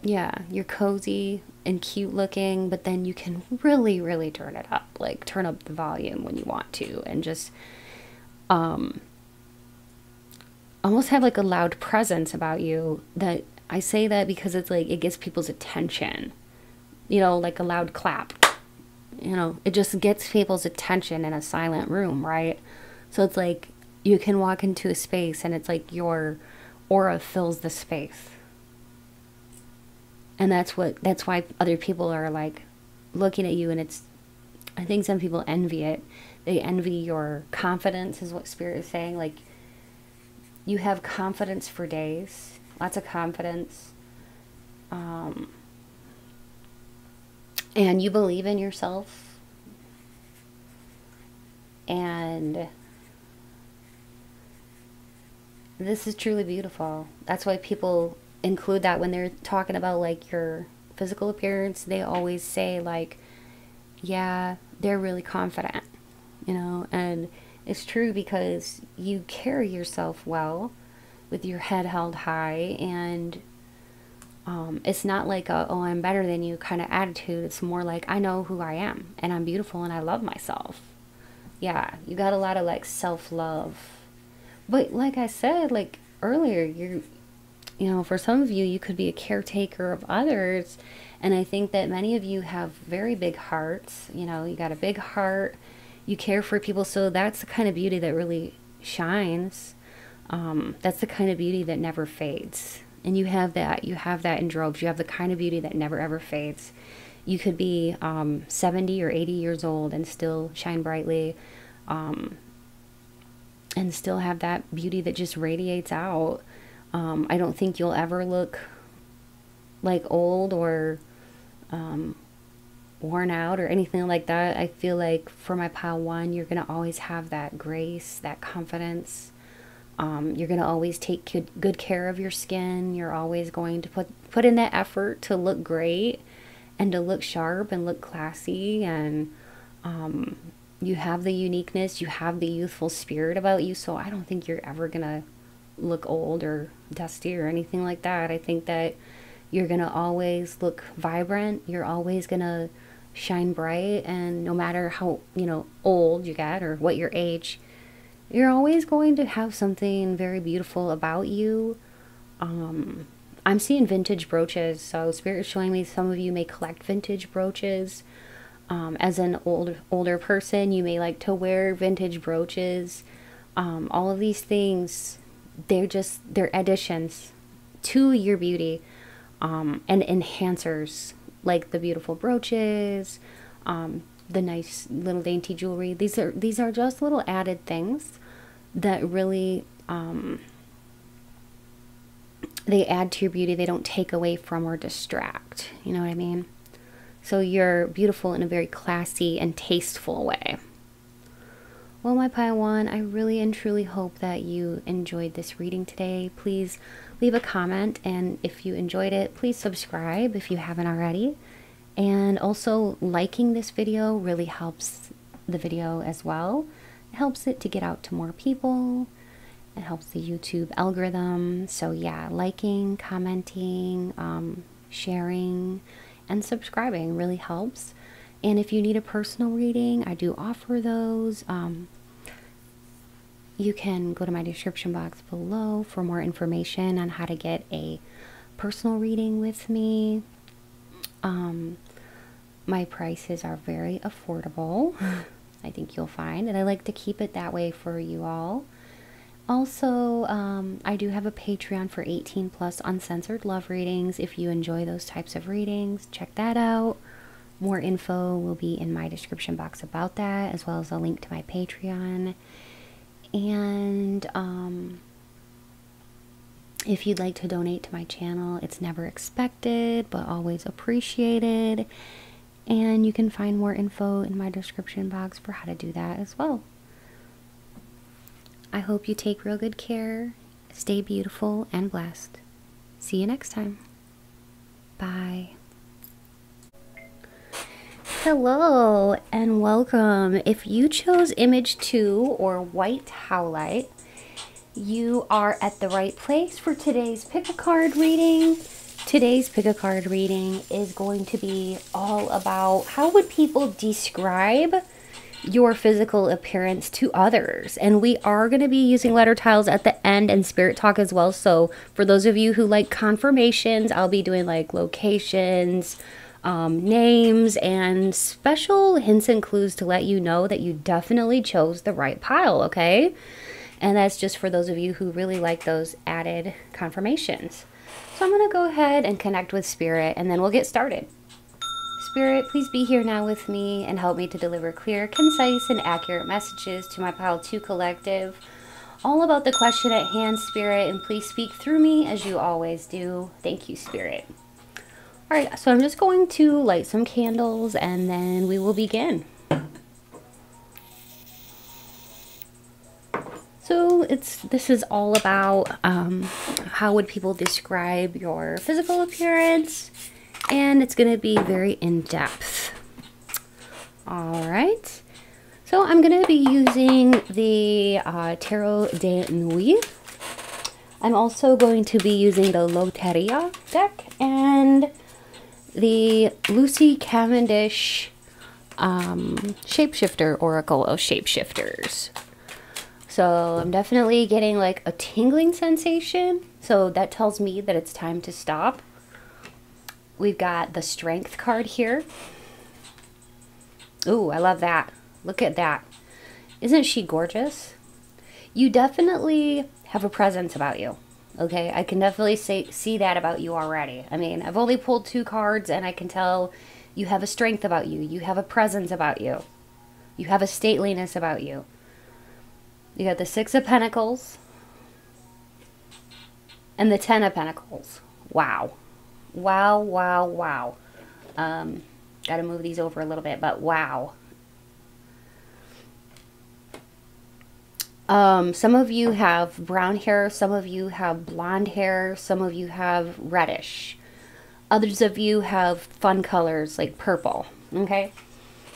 Yeah, you're cozy and cute looking, but then you can really, really turn it up, like turn up the volume when you want to, and just almost have like a loud presence about you. That I say that because it's like it gets people's attention, you know, like a loud clap, you know, it just gets people's attention in a silent room, right? So it's like you can walk into a space and it's like your aura fills the space. And that's why other people are like looking at you, and it's, I think some people envy it. They envy your confidence, is what Spirit is saying. Like, you have confidence for days, lots of confidence. And you believe in yourself. And this is truly beautiful. That's why people include that when they're talking about like your physical appearance. They always say like, yeah, they're really confident, you know. And it's true, because you carry yourself well with your head held high, and it's not like a, oh, I'm better than you kind of attitude. It's more like, I know who I am and I'm beautiful and I love myself. Yeah, you got a lot of like self-love. But like I said, like earlier, you know, for some of you, you could be a caretaker of others. And I think that many of you have very big hearts. You know, you got a big heart. You care for people. So that's the kind of beauty that really shines. That's the kind of beauty that never fades. And you have that. You have that in droves. You have the kind of beauty that never ever fades. You could be 70 or 80 years old and still shine brightly. And still have that beauty that just radiates out. I don't think you'll ever look like old or worn out or anything like that. I feel like for my pile 1, you're going to always have that grace, that confidence. You're going to always take good care of your skin. You're always going to put in that effort to look great and to look sharp and look classy. And you have the uniqueness. You have the youthful spirit about you. So I don't think you're ever going to look old or dusty or anything like that. I think that you're gonna always look vibrant. You're always gonna shine bright, and no matter how, you know, old you get or what your age, you're always going to have something very beautiful about you. I'm seeing vintage brooches, so Spirit is showing me some of you may collect vintage brooches. As an older person, you may like to wear vintage brooches. All of these things, they're additions to your beauty, and enhancers, like the beautiful brooches, the nice little dainty jewelry. These are just little added things that really they add to your beauty. They don't take away from or distract. You know what I mean? So you're beautiful in a very classy and tasteful way. Well, my Pile 1, I really and truly hope that you enjoyed this reading today. Please leave a comment, and if you enjoyed it, please subscribe if you haven't already. And also, liking this video really helps the video as well. It helps it to get out to more people. It helps the YouTube algorithm. So yeah, liking, commenting, sharing, and subscribing really helps. And if you need a personal reading, I do offer those. You can go to my description box below for more information on how to get a personal reading with me. My prices are very affordable, I think you'll find, and I like to keep it that way for you all. Also, I do have a Patreon for 18+ uncensored love readings. If you enjoy those types of readings, check that out. More info will be in my description box about that, as well as a link to my Patreon. And if you'd like to donate to my channel, it's never expected, but always appreciated. And you can find more info in my description box for how to do that as well. I hope you take real good care, stay beautiful and blessed. See you next time. Bye. Hello and welcome. If you chose image 2 or white howlite, you are at the right place for today's pick a card reading. Today's pick a card reading is going to be all about how would people describe your physical appearance to others. And we are going to be using letter tiles at the end and spirit talk as well. So for those of you who like confirmations, I'll be doing like locations, names, and special hints and clues to let you know that you definitely chose the right pile, okay? And that's just for those of you who really like those added confirmations. So I'm going to go ahead and connect with Spirit, and then we'll get started. Spirit, please be here now with me and help me to deliver clear, concise, and accurate messages to my Pile 2 collective. All about the question at hand, Spirit, and please speak through me as you always do. Thank you, Spirit. Alright, so I'm just going to light some candles and then we will begin. So this is all about how would people describe your physical appearance, and it's going to be very in-depth. Alright, so I'm going to be using the Tarot de Nuit. I'm also going to be using the Loteria deck and the Lucy Cavendish Shapeshifter Oracle of Shapeshifters. So I'm definitely getting like a tingling sensation. So that tells me that it's time to stop. We've got the Strength card here. Ooh, I love that. Look at that. Isn't she gorgeous? You definitely have a presence about you. Okay, I can definitely see that about you already. I mean, I've only pulled 2 cards and I can tell you have a strength about you. You have a presence about you. You have a stateliness about you. You got the 6 of Pentacles and the 10 of Pentacles. Wow. Wow, wow, wow. Gotta move these over a little bit, but wow. Some of you have brown hair, some of you have blonde hair, some of you have reddish. Others of you have fun colors like purple, okay?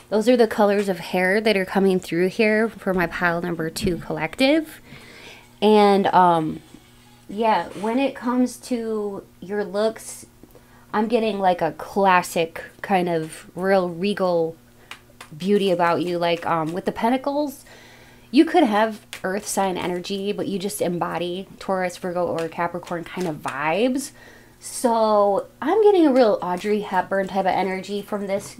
Those are the colors of hair that are coming through here for my Pile number 2 collective. And, yeah, when it comes to your looks, I'm getting like a classic kind of real regal beauty about you. Like, with the Pentacles, you could have earth sign energy, but you just embody Taurus, Virgo, or Capricorn kind of vibes. So I'm getting a real Audrey Hepburn type of energy from this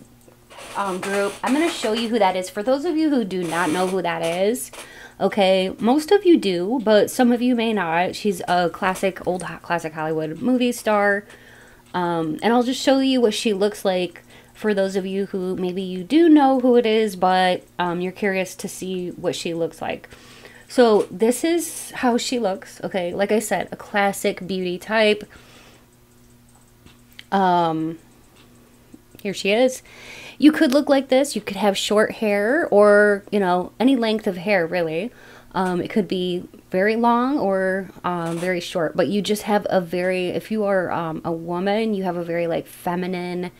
group. I'm going to show you who that is. For those of you who do not know who that is, okay, most of you do, but some of you may not. She's a classic Hollywood movie star. And I'll just show you what she looks like for those of you who maybe you do know who it is, but you're curious to see what she looks like. So this is how she looks. Okay, like I said, a classic beauty type. Here she is. You could look like this. You could have short hair, or, you know, any length of hair, really. It could be very long or very short, but you just have a very, if you are a woman, you have a very like feminine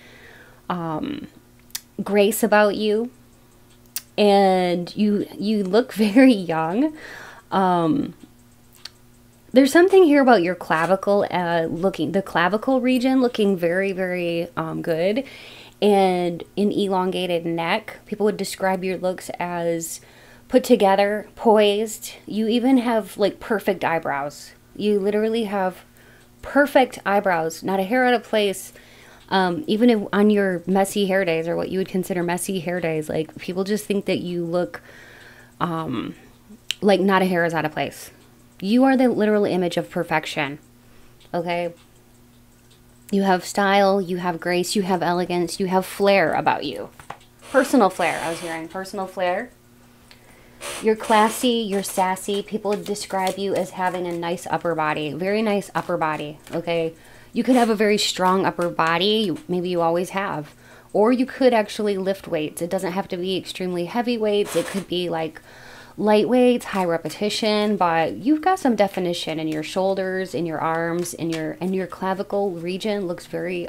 grace about you, and you look very young. There's something here about your clavicle, the clavicle region looking very, very good, and an elongated neck. People would describe your looks as put together, poised. You even have like perfect eyebrows. You literally have perfect eyebrows, not a hair out of place. Even if on your messy hair days, or what you would consider messy hair days, like people just think that you look like not a hair is out of place. You are the literal image of perfection. Okay? You have style, you have grace, you have elegance, you have flair about you. Personal flair, I was hearing. Personal flair. You're classy, you're sassy. People describe you as having a nice upper body. Very nice upper body, okay? You could have a very strong upper body. Maybe you always have. Or you could actually lift weights. It doesn't have to be extremely heavy weights. It could be like light weights, high repetition, but you've got some definition in your shoulders, in your arms, in your clavicle region. Looks very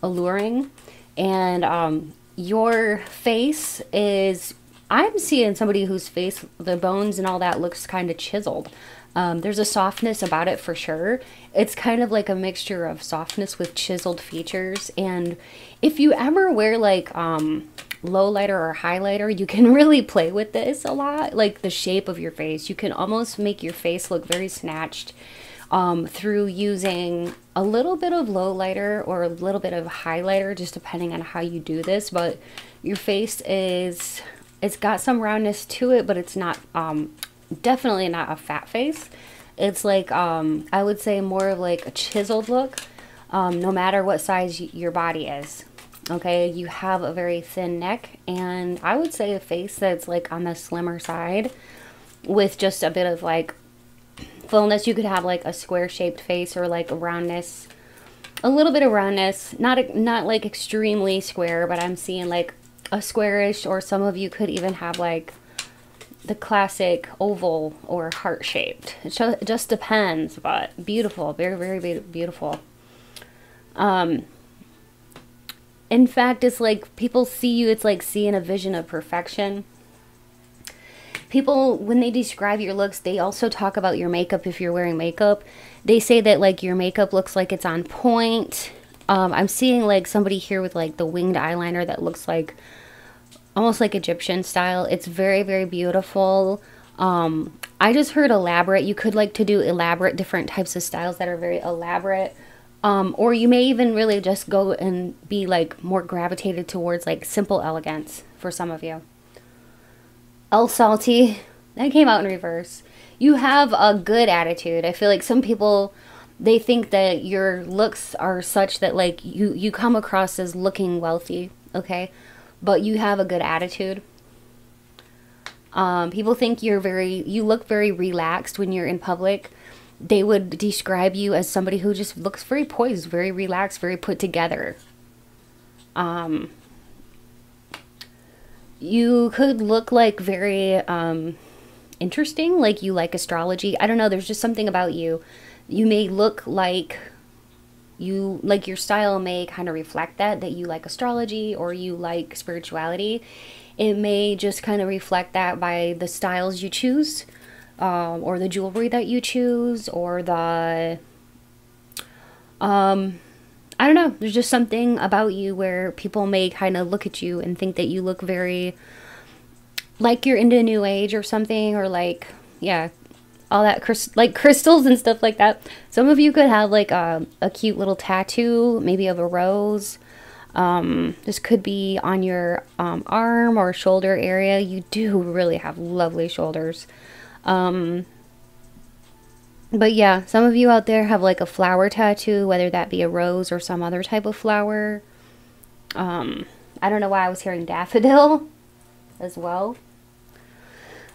alluring. And your face is, I'm seeing somebody whose face, the bones and all that looks kind of chiseled. There's a softness about it for sure. It's kind of like a mixture of softness with chiseled features. And if you ever wear like lowlighter or highlighter, you can really play with this a lot. Like the shape of your face, you can almost make your face look very snatched through using a little bit of lowlighter or a little bit of highlighter, just depending on how you do this. But your face is, it's got some roundness to it, but it's not definitely not a fat face. It's like I would say more of like a chiseled look, no matter what size your body is. Okay, you have a very thin neck, and I would say a face that's like on the slimmer side with just a bit of like fullness. You could have like a square shaped face, or like a roundness, a little bit of roundness, not like extremely square, but I'm seeing like a squarish, or some of you could even have like the classic oval or heart shaped. It just depends, but beautiful, very, very beautiful. In fact, it's like people see you, it's like seeing a vision of perfection. People, when they describe your looks, they also talk about your makeup. If you're wearing makeup, they say that like your makeup looks like it's on point. I'm seeing like somebody here with like the winged eyeliner that looks like almost like Egyptian style. It's very, very beautiful. I just heard elaborate. You could like to do elaborate, different types of styles that are very elaborate. Or you may even really just go and be like more gravitated towards like simple elegance for some of you. El Salty, that came out in reverse. You have a good attitude. I feel like some people, they think that your looks are such that like you come across as looking wealthy, okay? But you have a good attitude. People think you look very relaxed when you're in public. They would describe you as somebody who just looks very poised, very relaxed, very put together. You could look like very interesting, like you like astrology. I don't know, there's just something about you. You may look like your style may kind of reflect that you like astrology or you like spirituality. It may just kind of reflect that by the styles you choose. Or the jewelry that you choose, or the, I don't know, there's just something about you where people may kind of look at you and think that you look very, like you're into New Age or something, or like, yeah, all that, like crystals and stuff like that. Some of you could have like a cute little tattoo, maybe of a rose. This could be on your arm or shoulder area. You do really have lovely shoulders. But yeah, some of you out there have like a flower tattoo, whether that be a rose or some other type of flower. I don't know why I was hearing daffodil as well.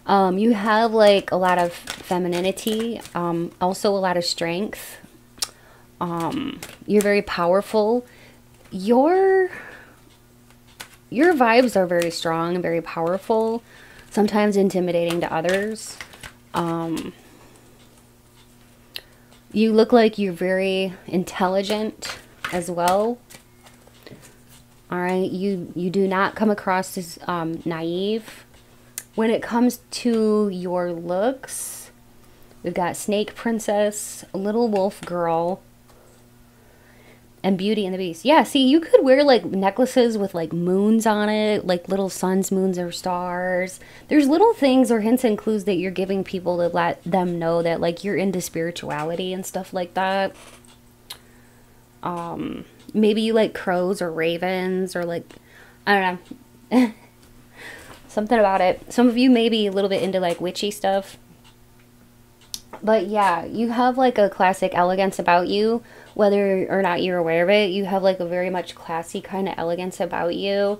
You have like a lot of femininity, also a lot of strength. You're very powerful. Your vibes are very strong and very powerful, sometimes intimidating to others. You look like you're very intelligent as well. All right, you do not come across as naive. When it comes to your looks, we've got Snake Princess, Little Wolf Girl, and Beauty and the Beast. Yeah, see, you could wear like necklaces with like moons on it, like little suns, moons, or stars. There's little things or hints and clues that you're giving people to let them know that like you're into spirituality and stuff like that. Maybe you like crows or ravens or like, I don't know. Something about it. Some of you may be a little bit into like witchy stuff. But yeah, you have like a classic elegance about you, whether or not you're aware of it. You have like a very much classy kind of elegance about you.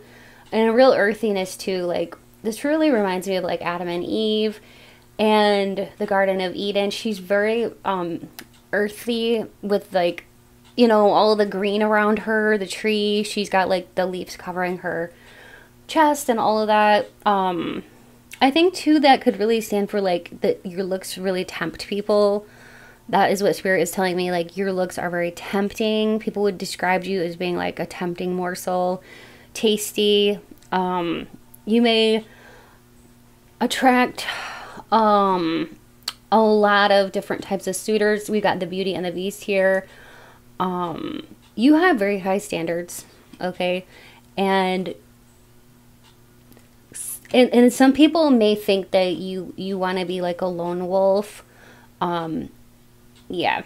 And a real earthiness too. Like, this really reminds me of like Adam and Eve and the Garden of Eden. She's very earthy with like, you know, all the green around her, the tree. She's got like the leaves covering her chest and all of that. I think too that could really stand for like that your looks really tempt people. That is what Spirit is telling me. Like, your looks are very tempting. People would describe you as being like a tempting morsel, tasty. You may attract a lot of different types of suitors. We got the Beauty and the Beast here. You have very high standards, okay? And some people may think that you want to be like a lone wolf. Yeah.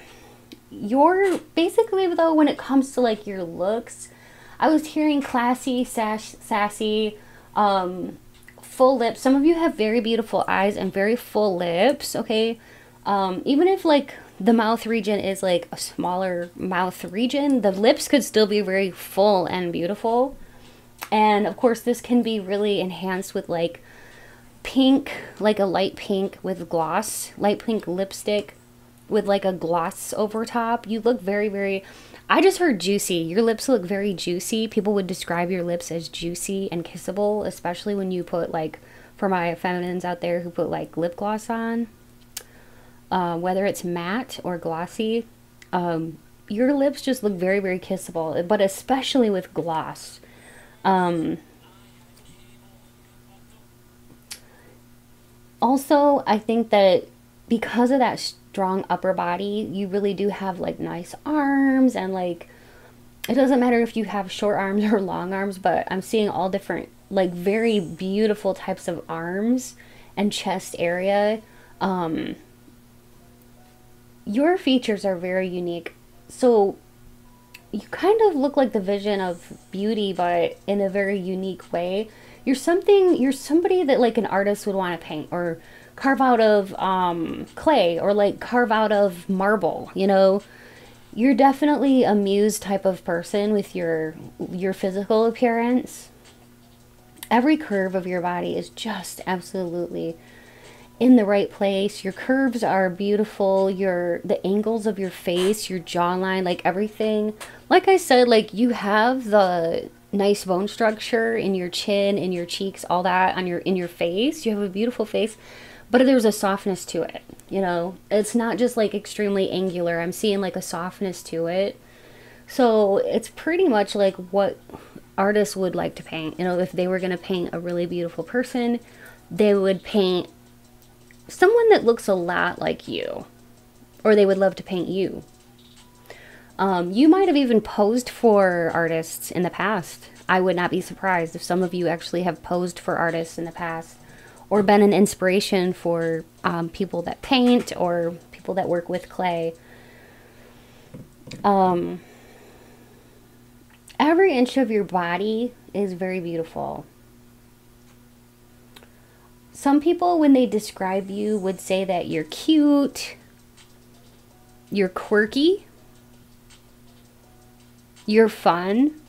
You're basically, though, when it comes to like your looks, I was hearing classy, sassy, full lips. Some of you have very beautiful eyes and very full lips, okay? Even if like the mouth region is like a smaller mouth region, the lips could still be very full and beautiful. And of course, this can be really enhanced with like pink, like a light pink with gloss, light pink lipstick with like a gloss over top. You look very, very, I just heard juicy. Your lips look very juicy. People would describe your lips as juicy and kissable, especially when you put like, for my feminines out there who put like lip gloss on, whether it's matte or glossy, your lips just look very, very kissable, but especially with gloss. Also, I think that because of that strong upper body, you really do have like nice arms, and like, it doesn't matter if you have short arms or long arms, but I'm seeing all different, like, very beautiful types of arms and chest area. Your features are very unique. So you kind of look like the vision of beauty, but in a very unique way. You're somebody that like an artist would want to paint or carve out of clay, or like carve out of marble, you know. You're definitely a muse type of person with your physical appearance. Every curve of your body is just absolutely in the right place. Your curves are beautiful. The angles of your face, your jawline, like everything. Like I said, like, you have the nice bone structure in your chin, in your cheeks, all that on in your face. You have a beautiful face, but there's a softness to it, you know. It's not just like extremely angular. I'm seeing like a softness to it. So it's pretty much like what artists would like to paint. You know, if they were going to paint a really beautiful person, they would paint someone that looks a lot like you, or they would love to paint you. You might have even posed for artists in the past. I would not be surprised if some of you actually have posed for artists in the past, or been an inspiration for people that paint or people that work with clay. Every inch of your body is very beautiful. Some people, when they describe you, would say that you're cute, you're quirky, you're fun,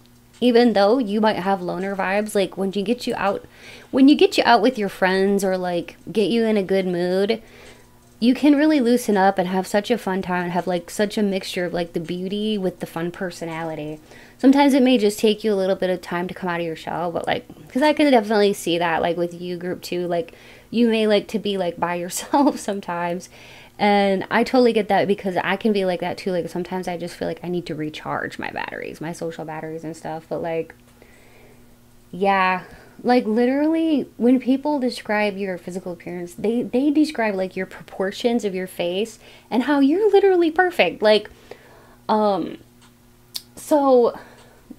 even though you might have loner vibes, like when you get you out, with your friends, or like get you in a good mood, you can really loosen up and have such a fun time and have like such a mixture of like the beauty with the fun personality. Sometimes it may just take you a little bit of time to come out of your shell, but like, because I can definitely see that like with you group too, like you may like to be like by yourself sometimes. And I totally get that, because I can be like that too. Like sometimes I just feel like I need to recharge my batteries, my social batteries and stuff. But like, yeah, like literally when people describe your physical appearance, they describe like your proportions of your face and how you're literally perfect. Like, so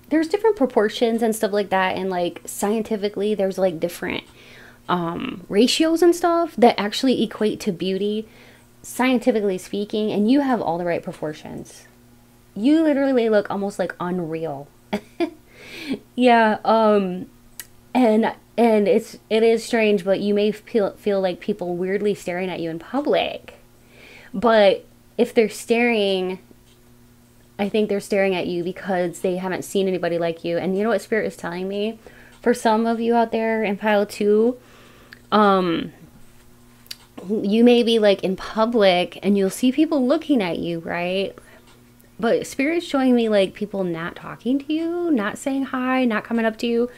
there's different proportions and stuff like that. And like scientifically, there's like different ratios and stuff that actually equate to beauty, scientifically speaking, and you have all the right proportions. You literally look almost like unreal. Yeah, and it is strange, but you may feel like people weirdly staring at you in public. But if they're staring, I think they're staring at you because they haven't seen anybody like you. And you know what Spirit is telling me? For some of you out there in pile 2, you may be like in public and you'll see people looking at you, right? But Spirit's showing me like people not talking to you, not saying hi, not coming up to you.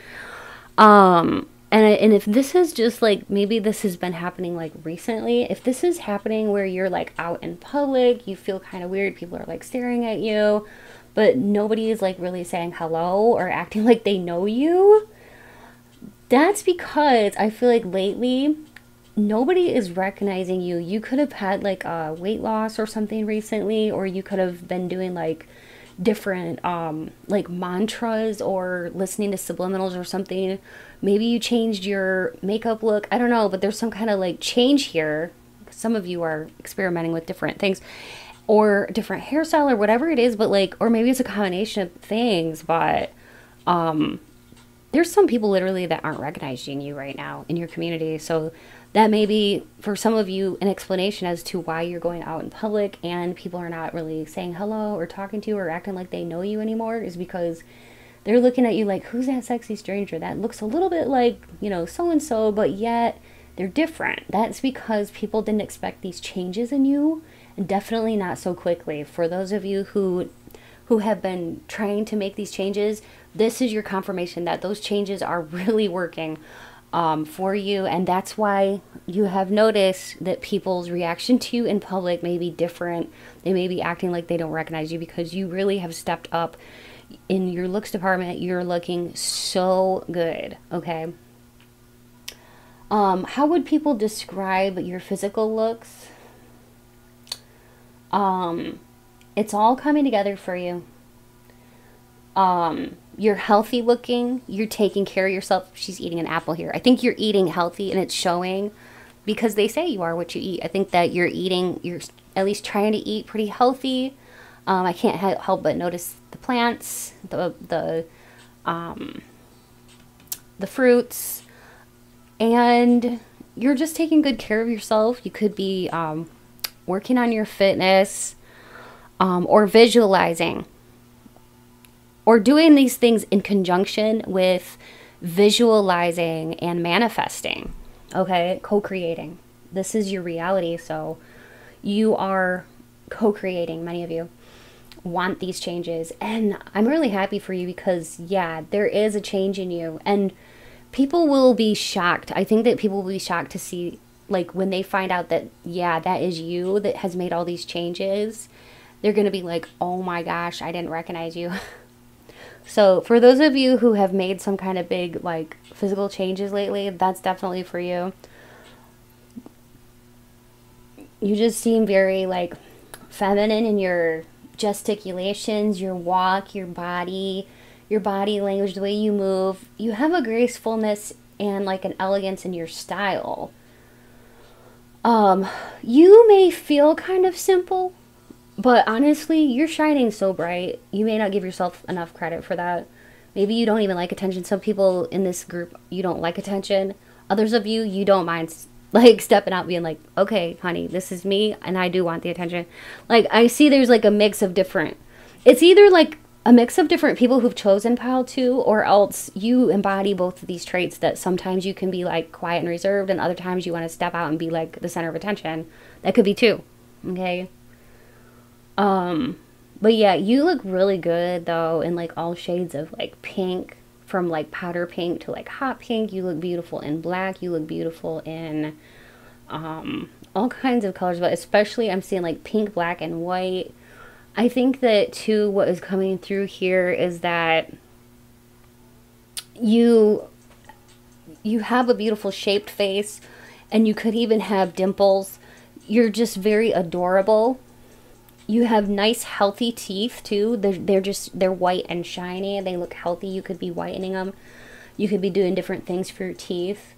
And if this is just like, maybe this has been happening like recently, if this is happening where you're like out in public, you feel kind of weird, people are like staring at you, but nobody is like really saying hello or acting like they know you, that's because I feel like lately nobody is recognizing you. You could have had like a weight loss or something recently, or you could have been doing like different like mantras or listening to subliminals or something. Maybe you changed your makeup look, I don't know, but there's some kind of like change here. Some of you are experimenting with different things or different hairstyle or whatever it is, but like, or maybe it's a combination of things, but there's some people literally that aren't recognizing you right now in your community. So that may be, for some of you, an explanation as to why you're going out in public and people are not really saying hello or talking to you or acting like they know you anymore, is because they're looking at you like, who's that sexy stranger that looks a little bit like, you know, so-and-so, but yet they're different. That's because people didn't expect these changes in you, and definitely not so quickly. For those of you who have been trying to make these changes, this is your confirmation that those changes are really working for you. And that's why you have noticed that people's reaction to you in public may be different. They may be acting like they don't recognize you, because you really have stepped up in your looks department. You're looking so good, okay? How would people describe your physical looks? It's all coming together for you. You're healthy looking. You're taking care of yourself. She's eating an apple here. I think you're eating healthy, and it's showing, because they say you are what you eat. I think that you're at least trying to eat pretty healthy. I can't help but notice the plants, the fruits, and you're just taking good care of yourself. You could be working on your fitness, or visualizing, or doing these things in conjunction with visualizing and manifesting, okay? Co-creating. This is your reality, so you are co-creating. Many of you want these changes, and I'm really happy for you, because yeah, there is a change in you, and people will be shocked. I think that people will be shocked to see, like, when they find out that, yeah, that is you that has made all these changes. They're gonna be like, oh my gosh, I didn't recognize you. So for those of you who have made some kind of big like physical changes lately, that's definitely for you. You just seem very like feminine in your gesticulations, your walk, your body language, the way you move. You have a gracefulness and like an elegance in your style. You may feel kind of simple, but honestly, you're shining so bright. You may not give yourself enough credit for that. Maybe you don't even like attention. Some people in this group, you don't like attention. Others of you, you don't mind like stepping out being like, okay, honey, this is me and I do want the attention. Like, I see there's like a mix of different. It's either like a mix of different people who've chosen pile 2, or else you embody both of these traits, that sometimes you can be like quiet and reserved, and other times you want to step out and be like the center of attention. That could be 2. Okay. But yeah, you look really good though in like all shades of like pink, from like powder pink to like hot pink. You look beautiful in black. You look beautiful in all kinds of colors, but especially I'm seeing like pink, black, and white. I think that too, what is coming through here is that you have a beautiful shaped face, and you could even have dimples. You're just very adorable. You have nice healthy teeth too. They're white and shiny. They look healthy. You could be whitening them. You could be doing different things for your teeth.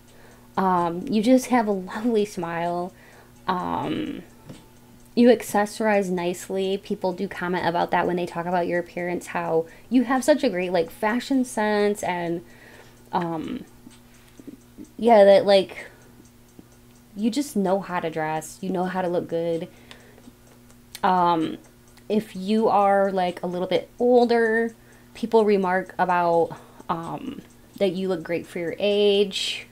You just have a lovely smile. You accessorize nicely. People do comment about that when they talk about your appearance, how you have such a great like fashion sense, and yeah, that like you just know how to dress. You know how to look good. If you are like a little bit older, people remark about that you look great for your age.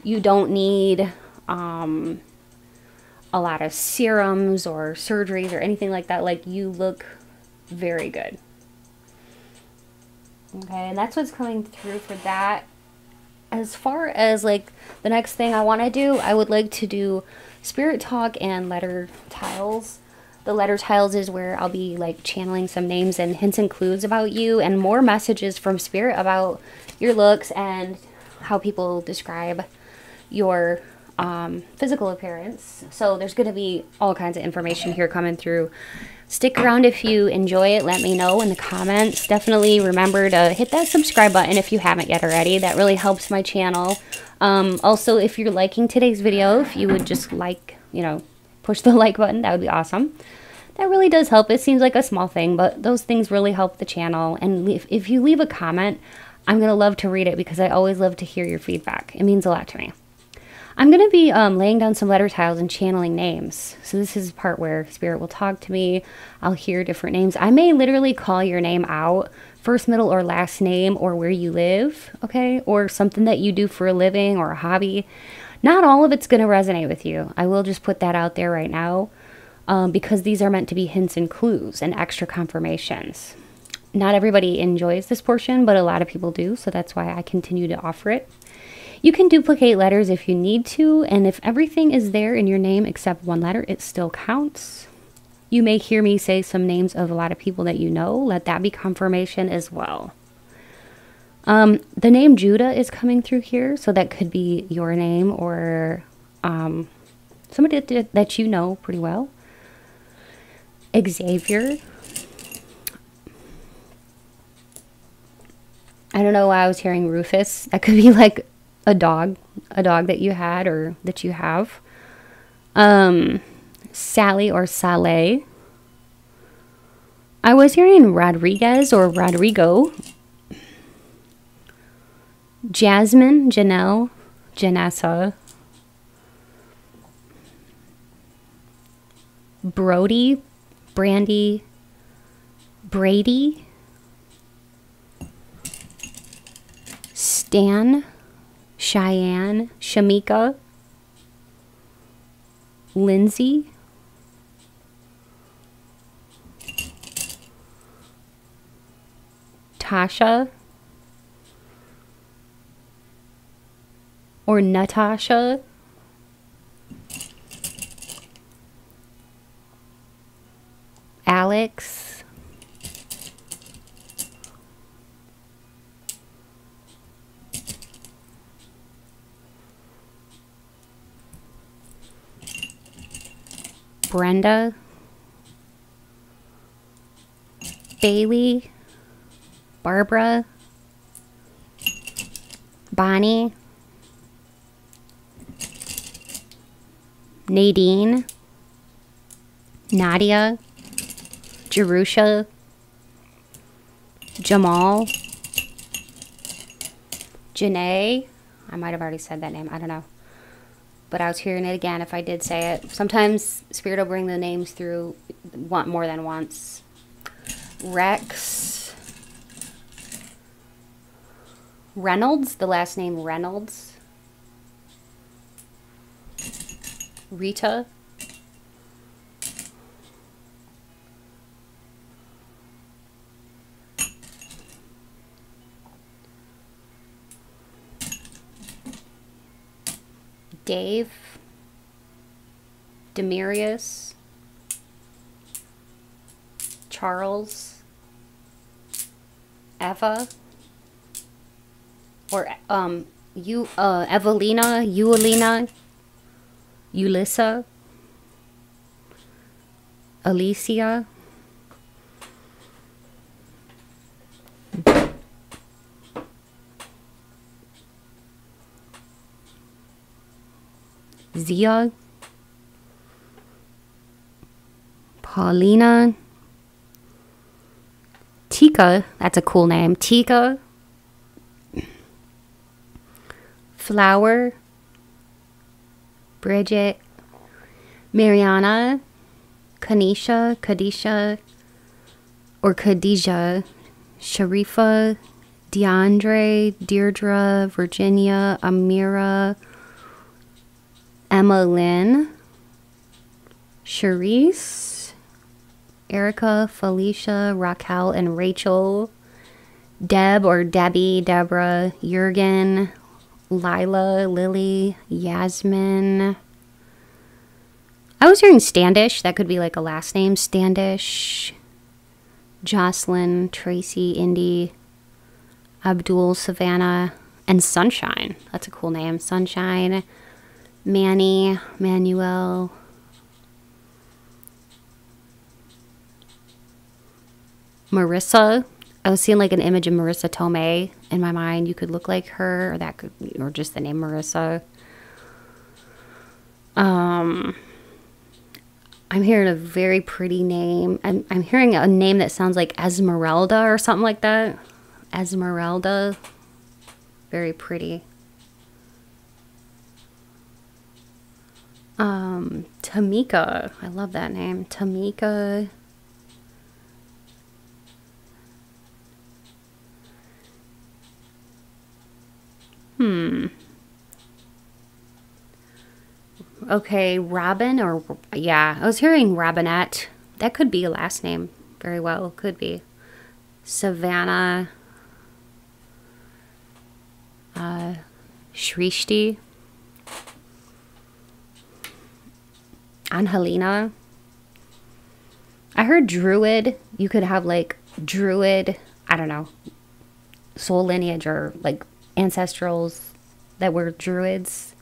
You don't need a lot of serums or surgeries or anything like that. Like, you look very good. Okay, and that's what's coming through for that. As far as like the next thing I want to do, I would like to do spirit talk and letter tiles. The letter tiles is where I'll be like channeling some names and hints and clues about you, and more messages from spirit about your looks and how people describe your physical appearance. So there's going to be all kinds of information here coming through. Stick around if you enjoy it. Let me know in the comments. Definitely remember to hit that subscribe button if you haven't yet already. That really helps my channel. Also, if you're liking today's video, if you would just like, you know, push the like button, that would be awesome. That really does help. It seems like a small thing, but those things really help the channel. And if you leave a comment, I'm going to love to read it, because I always love to hear your feedback. It means a lot to me. I'm going to be laying down some letter tiles and channeling names. So this is the part where spirit will talk to me. I'll hear different names. I may literally call your name out, first, middle, or last name, or where you live, okay? Or something that you do for a living or a hobby. Not all of it's going to resonate with you. I will just put that out there right now, because these are meant to be hints and clues and extra confirmations. Not everybody enjoys this portion, but a lot of people do, so that's why I continue to offer it. You can duplicate letters if you need to, and if everything is there in your name except one letter, it still counts. You may hear me say some names of a lot of people that you know. Let that be confirmation as well. The name Judah is coming through here, so that could be your name or somebody that you know pretty well. Xavier. I don't know why I was hearing Rufus. That could be like a dog that you had or that you have. Sally or Saleh. I was hearing Rodriguez or Rodrigo. Jasmine, Janelle, Janessa. Brody, Brandy, Brady. Stan, Cheyenne, Shamika, Lindsay, Tasha, or Natasha, Alex, Brenda, Bailey, Barbara, Bonnie, Nadine, Nadia, Jerusha, Jamal, Janae. I might have already said that name. I don't know. But I was hearing it again if I did say it. Sometimes Spirit will bring the names through more than once. Rex. Reynolds, the last name Reynolds. Rita. Dave. Demarius. Charles. Eva. Or Evelina, Eulina, Ulissa, Alicia, Zia, Paulina, Tika, that's a cool name, Tika, Flower, Bridget, Mariana, Kanisha, Kadisha, or Khadijah, Sharifa, DeAndre, Deirdre, Virginia, Amira, Emma Lynn, Charisse, Erica, Felicia, Raquel, and Rachel, Deb or Debbie, Deborah, Jurgen, Lila, Lily, Yasmin. I was hearing Standish. That could be like a last name. Standish. Jocelyn, Tracy, Indy, Abdul, Savannah, and Sunshine. That's a cool name. Sunshine. Manny, Manuel. Marissa. I was seeing like an image of Marissa Tomei in my mind. You could look like her, or that could, or just the name Marissa. I'm hearing a very pretty name. I'm hearing a name that sounds like Esmeralda or something like that. Esmeralda. Very pretty. Tamika. I love that name. Tamika. Okay, Robin, or yeah, I was hearing Robinette. That could be a last name. Very well, could be. Savannah. Shrishti. Angelina. I heard Druid. You could have like Druid, I don't know, soul lineage or like ancestrals that were Druids.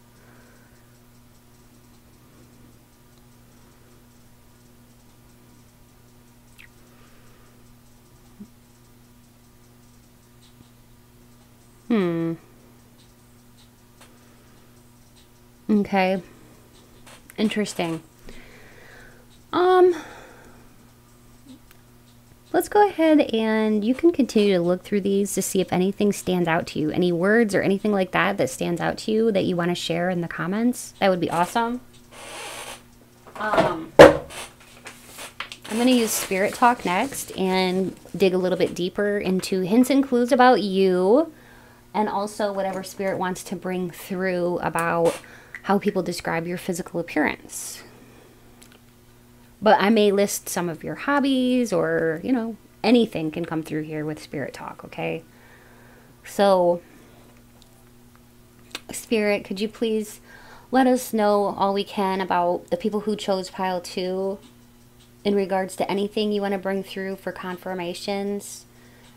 Okay. Interesting. Let's go ahead and you can continue to look through these to see if anything stands out to you. Any words or anything like that that stands out to you that you want to share in the comments. That would be awesome. I'm going to use Spirit Talk next and dig a little bit deeper into hints and clues about you, and also whatever Spirit wants to bring through about how people describe your physical appearance. But I may list some of your hobbies, or, you know, anything can come through here with Spirit Talk, okay? So, Spirit, could you please let us know all we can about the people who chose pile 2 in regards to anything you want to bring through for confirmations,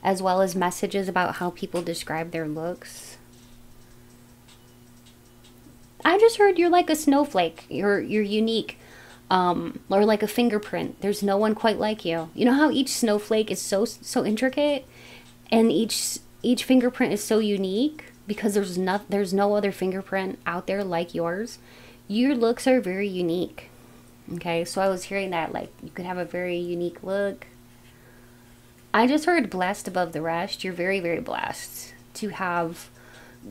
as well as messages about how people describe their looks. I just heard you're like a snowflake. You're unique. Or like a fingerprint. There's no one quite like you. You know how each snowflake is so intricate, and each fingerprint is so unique because there's no other fingerprint out there like yours. Your looks are very unique. Okay, so I was hearing that like you could have a very unique look. I just heard blessed above the rest. You're very, very blessed to have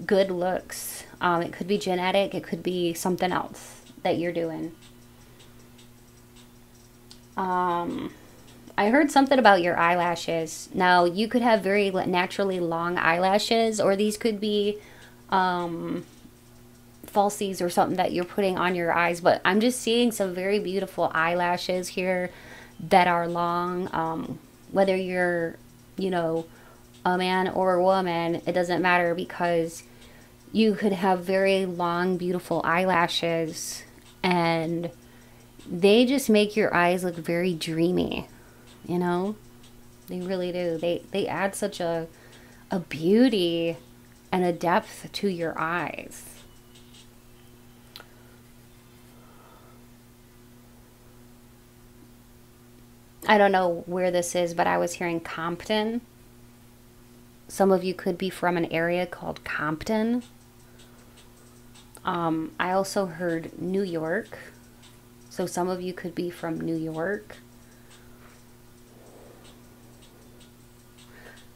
good looks. It could be genetic. It could be something else that you're doing. I heard something about your eyelashes. Now, you could have very naturally long eyelashes, or these could be falsies or something that you're putting on your eyes. But I'm just seeing some very beautiful eyelashes here that are long. Whether you're, you know, a man or a woman, it doesn't matter, because you could have very long, beautiful eyelashes, and they just make your eyes look very dreamy, you know? They really do. They add such a beauty and a depth to your eyes. I don't know where this is, but I was hearing Compton. Some of you could be from an area called Compton. I also heard New York. So some of you could be from New York.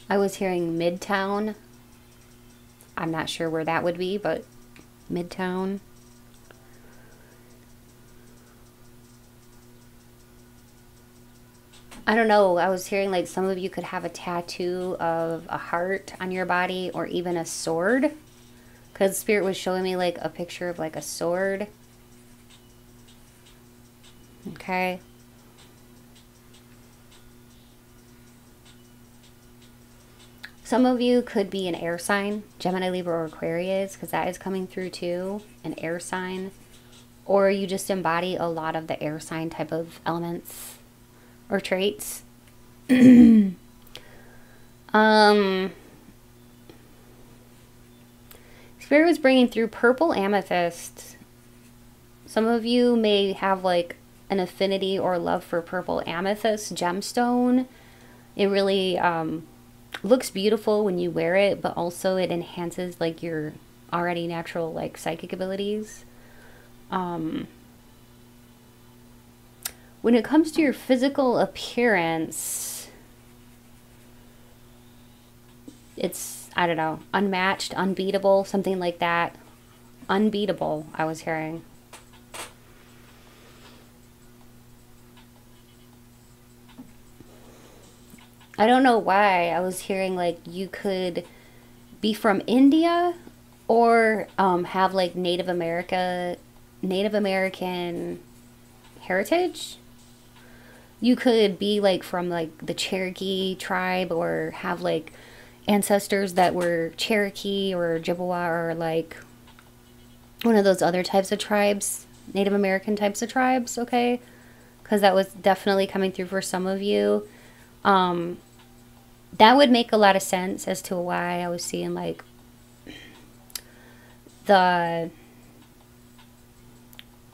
I was hearing Midtown. I'm not sure where that would be, but Midtown. I don't know. I was hearing like some of you could have a tattoo of a heart on your body, or even a sword. Because Spirit was showing me like a picture of like a sword. Okay. Some of you could be an air sign, Gemini, Libra, or Aquarius, because that is coming through too, an air sign. Or you just embody a lot of the air sign type of elements or traits. Spirit was bringing through purple amethyst. Some of you may have like an affinity or love for purple amethyst gemstone. It really looks beautiful when you wear it, but also it enhances like your already natural like psychic abilities. When it comes to your physical appearance, it's, I don't know, unmatched, unbeatable, something like that. Unbeatable, I was hearing. I don't know why I was hearing like you could be from India, or have like Native American heritage. You could be like from like the Cherokee tribe, or have like ancestors that were Cherokee or Ojibwa, or like one of those other types of tribes, Native American types of tribes, okay? Because that was definitely coming through for some of you. That would make a lot of sense as to why I was seeing like the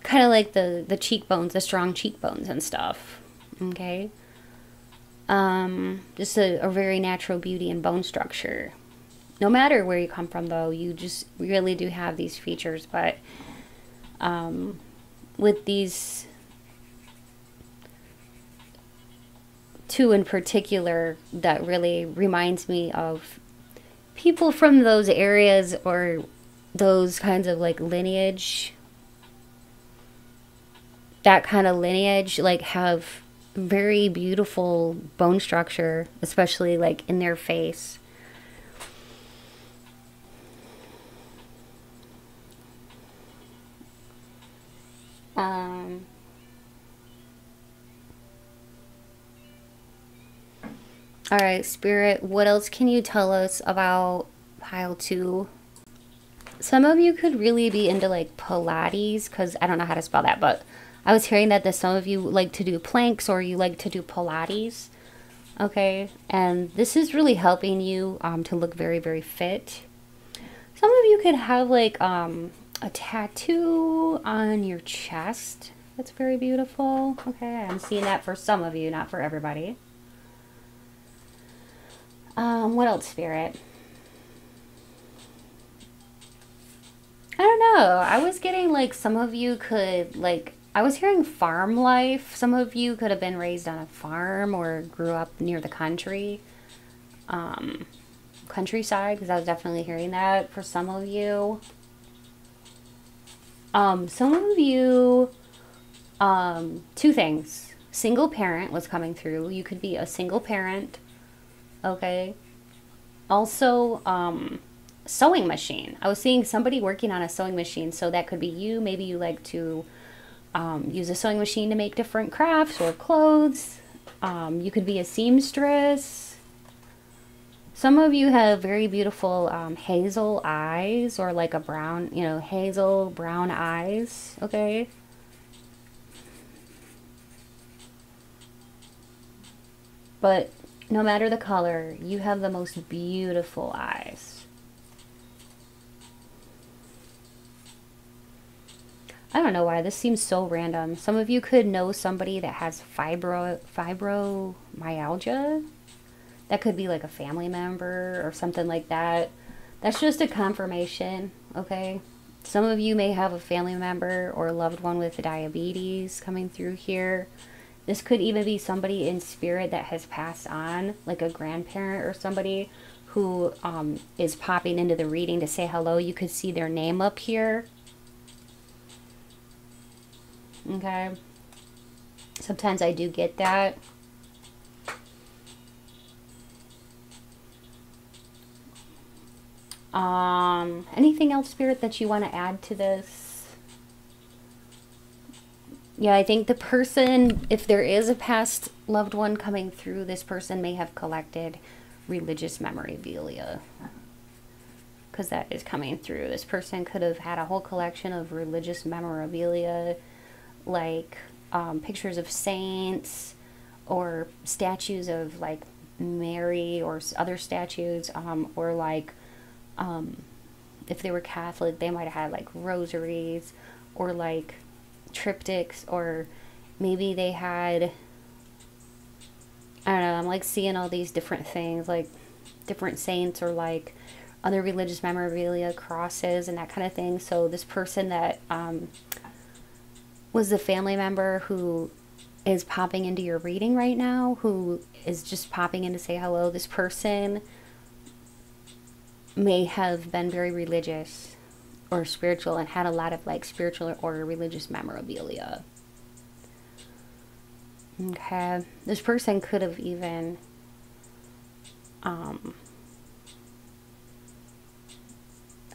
kind of like the cheekbones, the strong cheekbones and stuff, okay? Just a very natural beauty and bone structure. No matter where you come from, though, you just really do have these features. But with these two in particular, that really reminds me of people from those areas, or those kinds of like lineage. That kind of lineage, like, have very beautiful bone structure, especially like in their face. All right, Spirit, what else can you tell us about pile 2? Some of you could really be into like Pilates, because I don't know how to spell that, but I was hearing that some of you like to do planks, or you like to do Pilates, okay? And this is really helping you to look very, very fit. Some of you could have like a tattoo on your chest. That's very beautiful, okay? I'm seeing that for some of you, not for everybody. What else, Spirit? I don't know. I was getting like some of you could like, I was hearing farm life. Some of you could have been raised on a farm, or grew up near the country, countryside, because I was definitely hearing that for some of you. Some of you, two things. Single parent was coming through. You could be a single parent. Okay. Also, sewing machine. I was seeing somebody working on a sewing machine, so that could be you. Maybe you like to use a sewing machine to make different crafts or clothes. You could be a seamstress. Some of you have very beautiful hazel eyes, or like a brown, you know, hazel brown eyes. Okay. But no matter the color, you have the most beautiful eyes. I don't know why this seems so random. Some of you could know somebody that has fibromyalgia. That could be like a family member or something like that. That's just a confirmation, okay? Some of you may have a family member or a loved one with diabetes coming through here. This could even be somebody in spirit that has passed on, like a grandparent or somebody who is popping into the reading to say hello. You could see their name up here. Okay. Sometimes I do get that. Anything else, Spirit, that you want to add to this? Yeah, I think the person, if there is a past loved one coming through, this person may have collected religious memorabilia. Because that is coming through. This person could have had a whole collection of religious memorabilia, like pictures of saints or statues of like Mary or other statues, or like if they were Catholic, they might have had like rosaries or like triptychs, or maybe they had, I don't know, I'm like seeing all these different things, like different saints or like other religious memorabilia, crosses and that kind of thing. So this person that was the family member who is popping into your reading right now, who is just popping in to say hello, this person may have been very religious or spiritual and had a lot of like spiritual or religious memorabilia. Okay, this person could have even I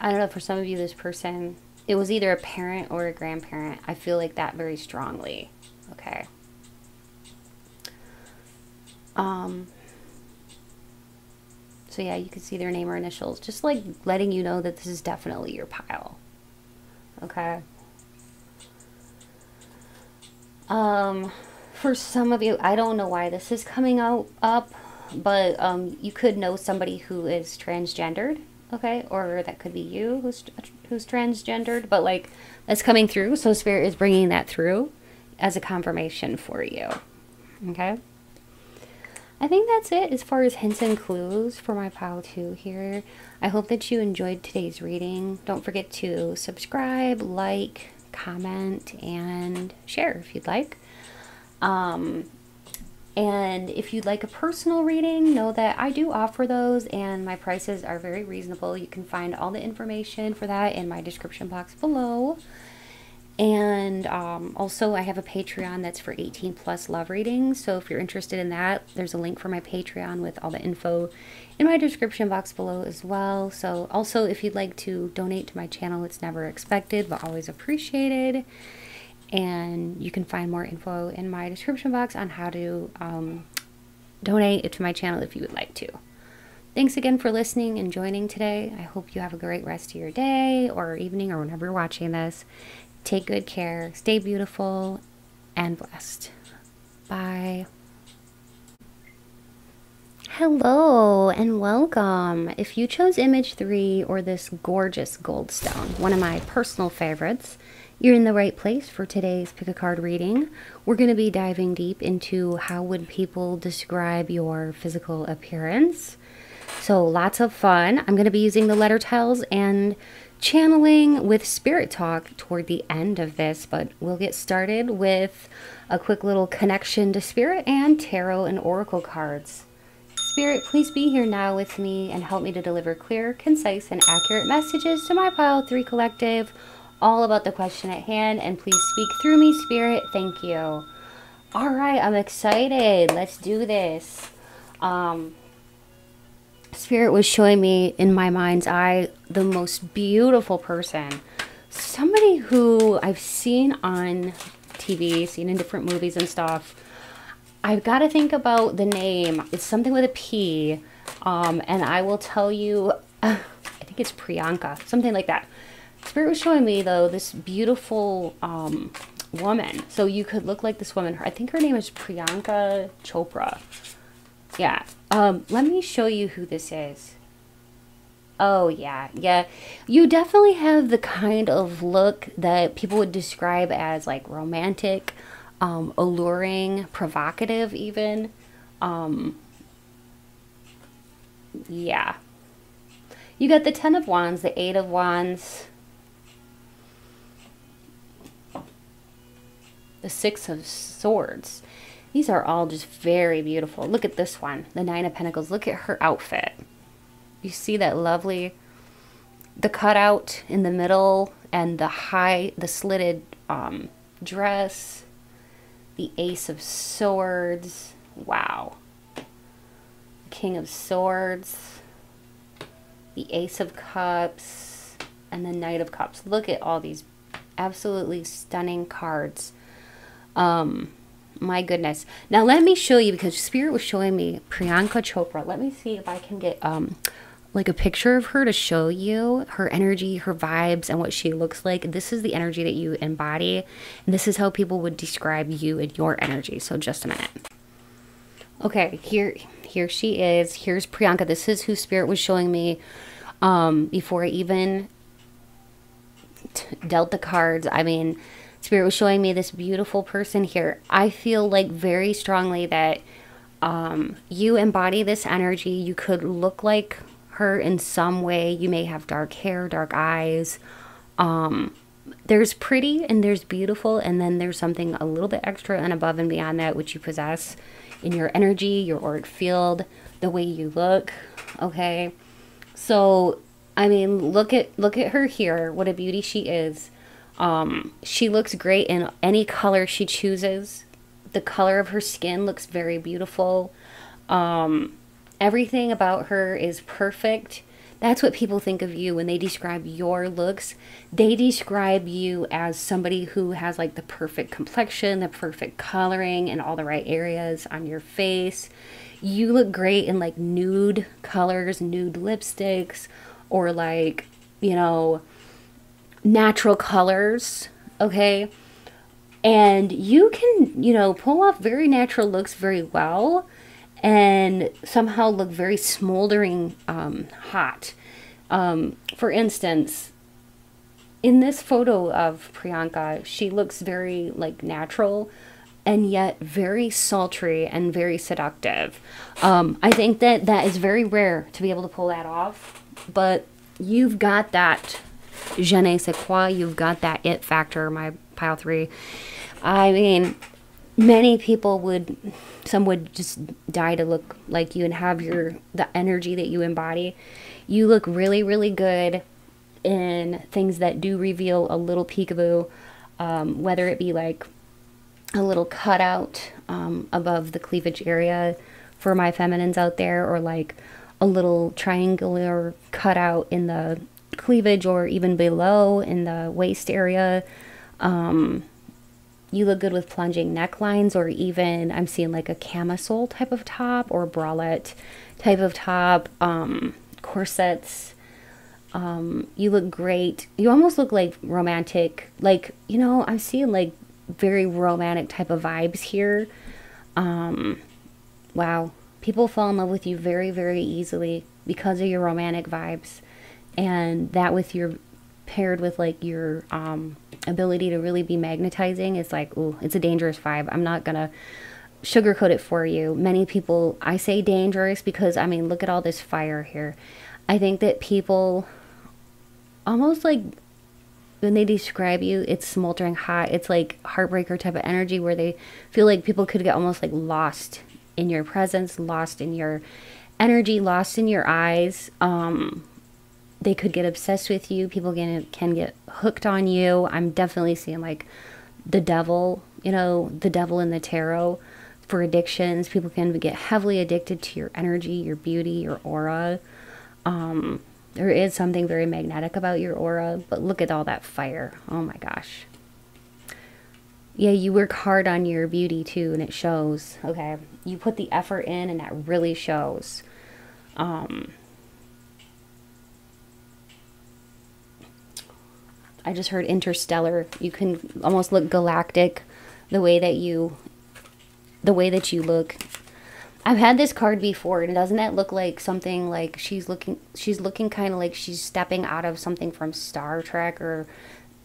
don't know, for some of you, this person, it was either a parent or a grandparent. I feel like that very strongly. Okay. So yeah, you can see their name or initials, just like letting you know that this is definitely your pile. Okay. For some of you, I don't know why this is coming up, but you could know somebody who is transgendered, okay, or that could be you who's transgendered, but like that's coming through. So Spirit is bringing that through as a confirmation for you. Okay. I think that's it as far as hints and clues for my pile 2 here. I hope that you enjoyed today's reading. Don't forget to subscribe, like, comment, and share if you'd like. And if you'd like a personal reading, know that I do offer those and my prices are very reasonable. You can find all the information for that in my description box below. And also I have a Patreon that's for 18+ love readings. So if you're interested in that, there's a link for my Patreon with all the info in my description box below as well. So also, if you'd like to donate to my channel, it's never expected but always appreciated. And you can find more info in my description box on how to donate to my channel if you would like to. Thanks again for listening and joining today. I hope you have a great rest of your day or evening or whenever you're watching this. Take good care, stay beautiful, and blessed. Bye. Hello and welcome. If you chose image 3 or this gorgeous goldstone, one of my personal favorites, you're in the right place for today's pick a card reading. We're going to be diving deep into how would people describe your physical appearance. So lots of fun. I'm going to be using the letter tiles and channeling with spirit talk toward the end of this, but we'll get started with a quick little connection to spirit and tarot and oracle cards. Spirit, please be here now with me and help me to deliver clear, concise, and accurate messages to my pile 3 collective, all about the question at hand, and please speak through me, Spirit. Thank you. All right, I'm excited. Let's do this. Spirit was showing me in my mind's eye the most beautiful person. Somebody who I've seen on TV, seen in different movies and stuff. I've got to think about the name. It's something with a P. And I will tell you, I think it's Priyanka, something like that. Spirit was showing me, though, this beautiful woman. So you could look like this woman. I think her name is Priyanka Chopra. Yeah. Let me show you who this is. Oh, yeah. Yeah. You definitely have the kind of look that people would describe as like romantic, alluring, provocative even. Yeah. You got the 10 of Wands, the 8 of Wands, the 6 of Swords. These are all just very beautiful. Look at this one, the 9 of Pentacles. Look at her outfit. You see that lovely, the cutout in the middle and the slitted dress, the Ace of Swords. Wow. King of Swords, the Ace of Cups, and the Knight of Cups. Look at all these absolutely stunning cards. My goodness. Now let me show you, because Spirit was showing me Priyanka Chopra. Let me see if I can get like a picture of her to show you her energy, her vibes, and what she looks like. This is the energy that you embody, and this is how people would describe you and your energy. So just a minute. Okay, here she is. Here's Priyanka. This is who Spirit was showing me before I even dealt the cards. I mean, Spirit was showing me this beautiful person here. I feel like very strongly that you embody this energy. You could look like her in some way. You may have dark hair, dark eyes. There's pretty and there's beautiful, and then there's something a little bit extra and above and beyond that, which you possess in your energy, your auric field, the way you look. Okay, so I mean, look at her here. What a beauty she is. She looks great in any color she chooses. The color of her skin looks very beautiful. Everything about her is perfect. That's what people think of you when they describe your looks. They describe you as somebody who has like the perfect complexion, the perfect coloring, and all the right areas on your face. You look great in like nude colors, nude lipsticks, or like, you know, natural colors. Okay. And you can, you know, pull off very natural looks very well, and somehow look very smoldering hot. For instance, in this photo of Priyanka, she looks very like natural and yet very sultry and very seductive. I think that that is very rare to be able to pull that off, but you've got that je ne sais quoi, you've got that it factor, my pile 3. I mean, many people would, some would just die to look like you and have the energy that you embody. You look really, really good in things that do reveal a little peekaboo, whether it be like a little cutout above the cleavage area for my feminines out there, or like a little triangular cutout in the cleavage or even below in the waist area. You look good with plunging necklines, or even I'm seeing like a camisole type of top or a bralette type of top, corsets. You look great. You almost look like romantic, like, you know, I'm seeing like very romantic type of vibes here. Wow. People fall in love with you very, very easily because of your romantic vibes, and that with your paired with like your ability to really be magnetizing is like, ooh, it's a dangerous vibe. I'm not gonna sugarcoat it for you. Many people, I say dangerous because, I mean, look at all this fire here. I think that people almost like, when they describe you, it's smoldering hot. It's like heartbreaker type of energy where they feel like people could get almost like lost in your presence, lost in your energy, lost in your eyes. They could get obsessed with you. People can get hooked on you. I'm definitely seeing like the devil you know, the devil in the tarot for addictions. People can get heavily addicted to your energy, your beauty, your aura. There is something very magnetic about your aura, but look at all that fire. Oh my gosh. Yeah, you work hard on your beauty too, and it shows. Okay, you put the effort in, and that really shows. I just heard interstellar. You can almost look galactic, the way that you look. I've had this card before, and doesn't that look like something like she's looking kind of like she's stepping out of something from Star Trek, or,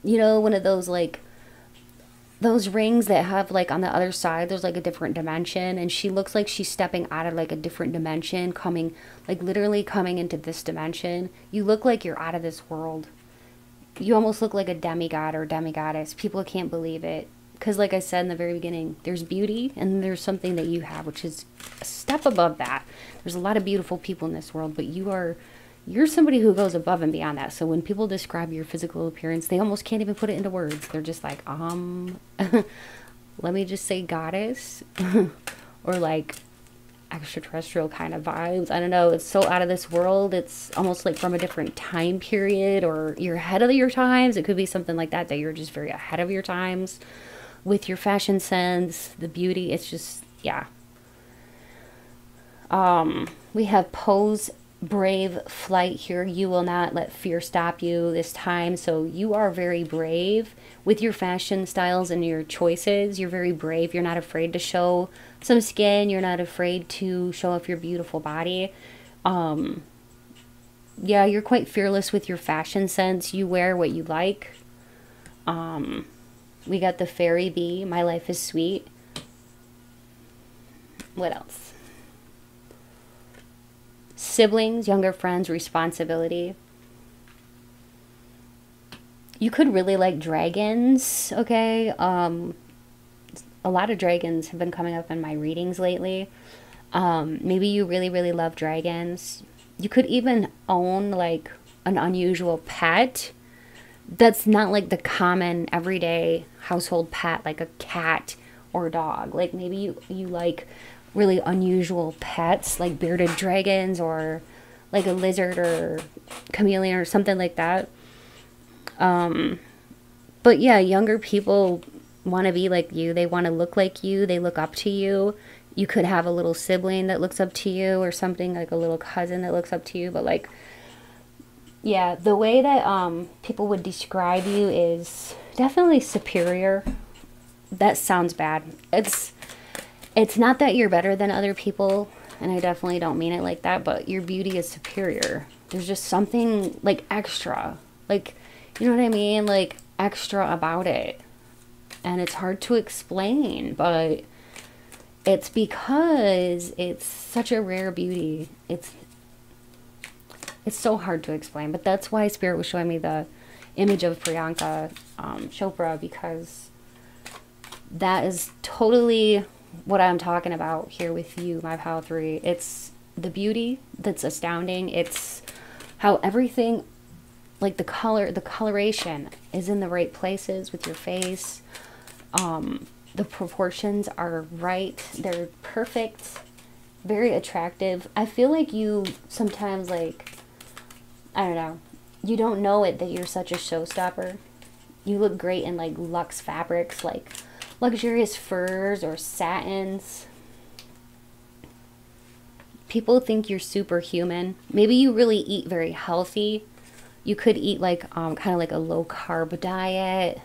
you know, one of those, like, those rings that have, like, on the other side, there's like a different dimension, and she looks like she's stepping out of like a different dimension, coming, like, literally coming into this dimension. You look like you're out of this world. You almost look like a demigod or demigoddess. People can't believe it. Because like I said in the very beginning, there's beauty and there's something that you have, which is a step above that. There's a lot of beautiful people in this world, but you're somebody who goes above and beyond that. So when people describe your physical appearance, they almost can't even put it into words. They're just like, let me just say goddess or like extraterrestrial kind of vibes. I don't know. It's so out of this world. It's almost like from a different time period, or you're ahead of your times. It could be something like that, that you're just very ahead of your times with your fashion sense, the beauty. It's just, yeah. We have pose, brave, flight here. You will not let fear stop you this time. So you are very brave with your fashion styles and your choices. You're very brave. You're not afraid to show some skin. You're not afraid to show off your beautiful body. Yeah, you're quite fearless with your fashion sense. You wear what you like. We got the fairy bee. My life is sweet. What else? Siblings, younger friends, responsibility. You could really like dragons, okay? A lot of dragons have been coming up in my readings lately. Maybe you really, really love dragons. You could even own like an unusual pet that's not like the common everyday household pet, like a cat or a dog. Like maybe you like really unusual pets, like bearded dragons or like a lizard or chameleon or something like that. But yeah, younger people want to be like you. They want to look like you. They look up to you. You could have a little sibling that looks up to you, or something like a little cousin that looks up to you. But like, yeah, the way that people would describe you is definitely superior. That sounds bad. It's not that you're better than other people, and I definitely don't mean it like that, but your beauty is superior. There's just something like extra. Like, you know what I mean? Like extra about it. And it's hard to explain, but it's because it's such a rare beauty. It's so hard to explain, but that's why Spirit was showing me the image of Priyanka Chopra, because that is totally what I'm talking about here with you, my Power 3. It's the beauty that's astounding. It's how everything, like the coloration is in the right places with your face. The proportions are right. They're perfect. Very attractive. I feel like you sometimes, like, I don't know, you don't know it that you're such a showstopper. You look great in like luxe fabrics, like luxurious furs or satins. People think you're superhuman. Maybe you really eat very healthy. You could eat like kind of like a low carb diet.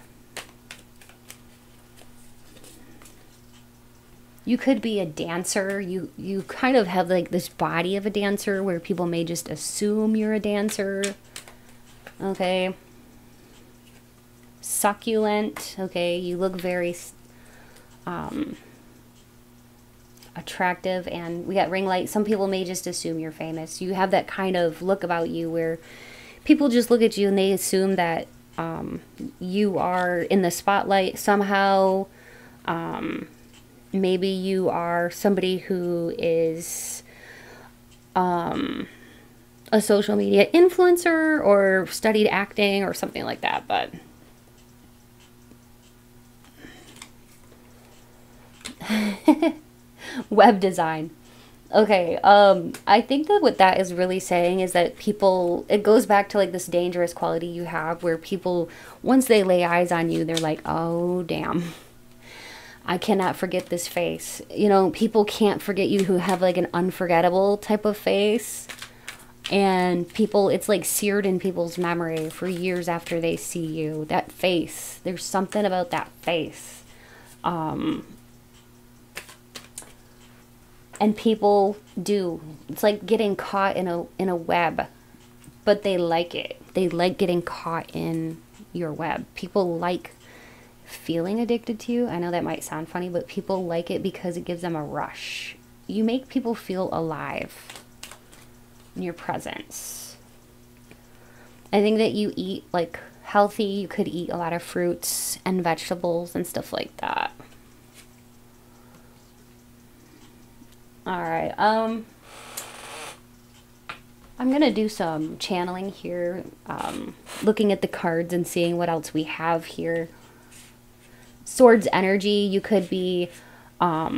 You could be a dancer. You kind of have like this body of a dancer where people may just assume you're a dancer. Okay. Succulent. Okay. You look very attractive, and we got ring light. Some people may just assume you're famous. You have that kind of look about you where people just look at you and they assume that you are in the spotlight somehow. Maybe you are somebody who is a social media influencer or studied acting or something like that. But Web design. Okay, I think that what that is really saying is that people, it goes back to like this dangerous quality you have where people, once they lay eyes on you, they're like, oh, damn, I cannot forget this face. You know, people can't forget you who have like an unforgettable type of face. And people, it's like seared in people's memory for years after they see you. That face, there's something about that face. And people do. It's like getting caught in a web, but they like it. They like getting caught in your web. People like feeling addicted to you. I know that might sound funny, but people like it because it gives them a rush. You make people feel alive in your presence. I think that you eat like healthy. You could eat a lot of fruits and vegetables and stuff like that. All right, I'm gonna do some channeling here, looking at the cards and seeing what else we have here. Swords energy, you could be a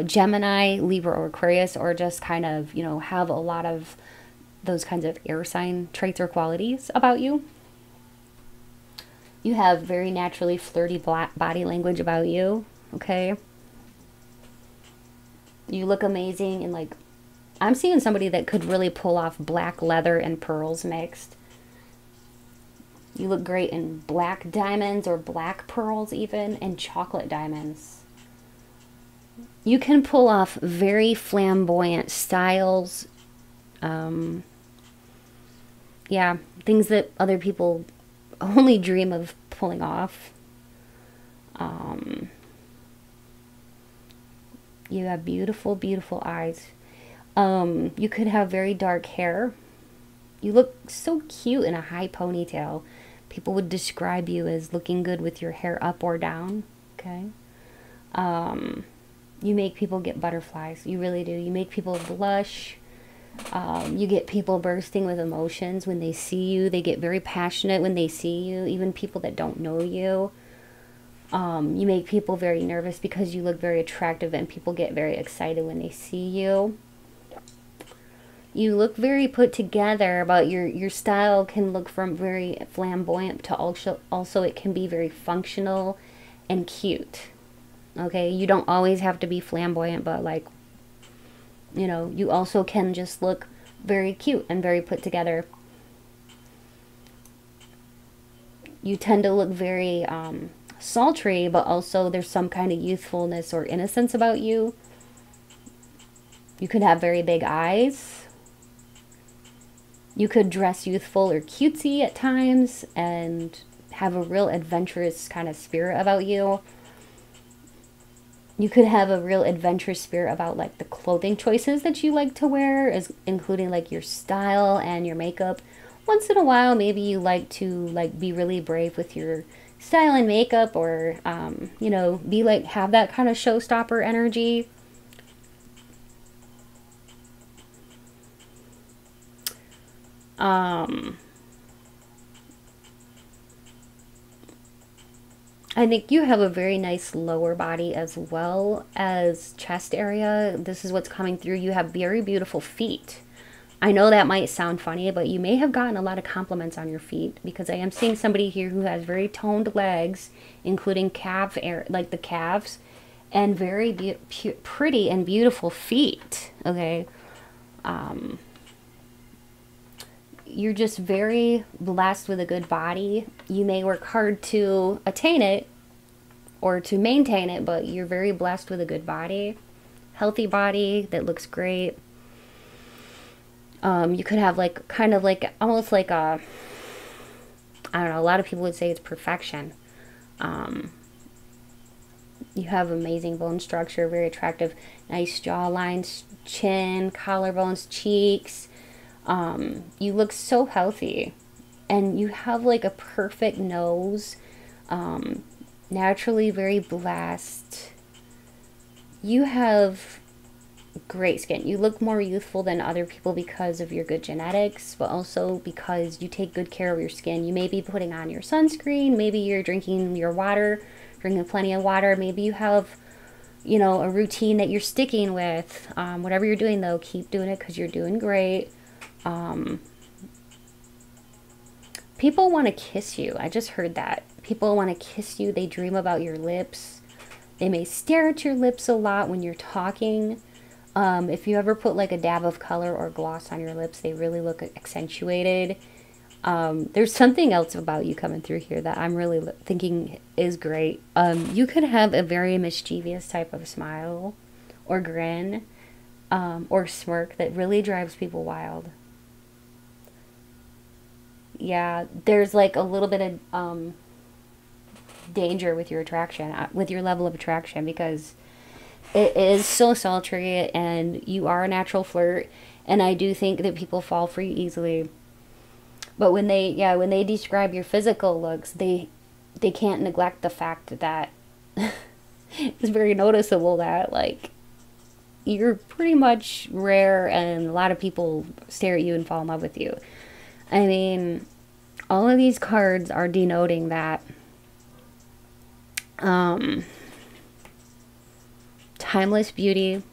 Gemini, Libra, or Aquarius, or just kind of, you know, have a lot of those kinds of air sign traits or qualities about you. You have very naturally flirty body language about you, okay? You look amazing in like, I'm seeing somebody that could really pull off black leather and pearls mixed. You look great in black diamonds or black pearls even, and chocolate diamonds. You can pull off very flamboyant styles. Yeah, things that other people only dream of pulling off. You have beautiful, beautiful eyes. You could have very dark hair. You look so cute in a high ponytail. People would describe you as looking good with your hair up or down. Okay. You make people get butterflies. You really do. You make people blush. You get people bursting with emotions when they see you. They get very passionate when they see you. Even people that don't know you. You make people very nervous because you look very attractive, and people get very excited when they see you. You look very put together, but your style can look from very flamboyant to also it can be very functional and cute. Okay, you don't always have to be flamboyant, but like, you know, you also can just look very cute and very put together. You tend to look very sultry, but also there's some kind of youthfulness or innocence about you. You could have very big eyes. You could dress youthful or cutesy at times and have a real adventurous kind of spirit about you. You could have a real adventurous spirit about like the clothing choices that you like to wear, including like your style and your makeup. Once in a while, maybe you like to like be really brave with your style and makeup, or you know, be like, have that kind of showstopper energy. I think you have a very nice lower body as well as chest area. This is what's coming through. You have very beautiful feet. I know that might sound funny, but you may have gotten a lot of compliments on your feet, because I am seeing somebody here who has very toned legs, including like the calves, and very pretty and beautiful feet. Okay. You're just very blessed with a good body. You may work hard to attain it or to maintain it, but you're very blessed with a good body. Healthy body that looks great. You could have like, kind of like, almost like a, I don't know, a lot of people would say it's perfection. You have amazing bone structure, very attractive, nice jawlines, chin, collarbones, cheeks. You look so healthy, and you have like a perfect nose, naturally very blessed. You have great skin. You look more youthful than other people because of your good genetics, but also because you take good care of your skin. You may be putting on your sunscreen, maybe you're drinking your water drinking plenty of water. Maybe you have, you know, a routine that you're sticking with. Whatever you're doing, though, keep doing it because you're doing great. People want to kiss you. I just heard that. People want to kiss you. They dream about your lips. They may stare at your lips a lot when you're talking. If you ever put like a dab of color or gloss on your lips, they really look accentuated. There's something else about you coming through here that I'm really thinking is great. You could have a very mischievous type of smile or grin or smirk that really drives people wild. Yeah, there's like a little bit of danger with your attraction, with your level of attraction, because it is so sultry and you are a natural flirt, and I do think that people fall for you easily. But when they describe your physical looks, they can't neglect the fact that it's very noticeable that like you're pretty much rare and a lot of people stare at you and fall in love with you. I mean, all of these cards are denoting that timeless beauty.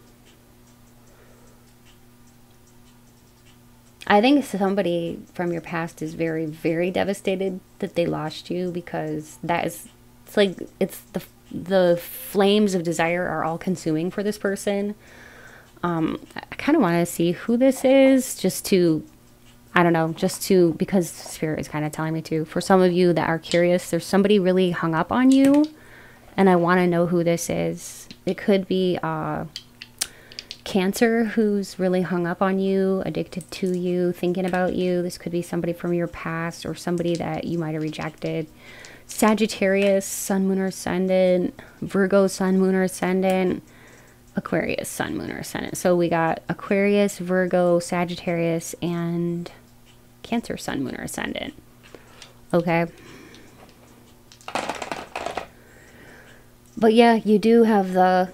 I think somebody from your past is very, very devastated that they lost you, because it's like the flames of desire are all consuming for this person. I kind of want to see who this is, just to, I don't know, because Spirit is kind of telling me to. For some of you that are curious, there's somebody really hung up on you, and I want to know who this is. It could be Cancer, who's really hung up on you, addicted to you, thinking about you. This could be somebody from your past or somebody that you might have rejected. Sagittarius, Sun, Moon, or Ascendant. Virgo, Sun, Moon, or Ascendant. Aquarius, Sun, Moon, or Ascendant. So we got Aquarius, Virgo, Sagittarius, and Cancer, Sun, Moon, or Ascendant. Okay. But yeah, you do have the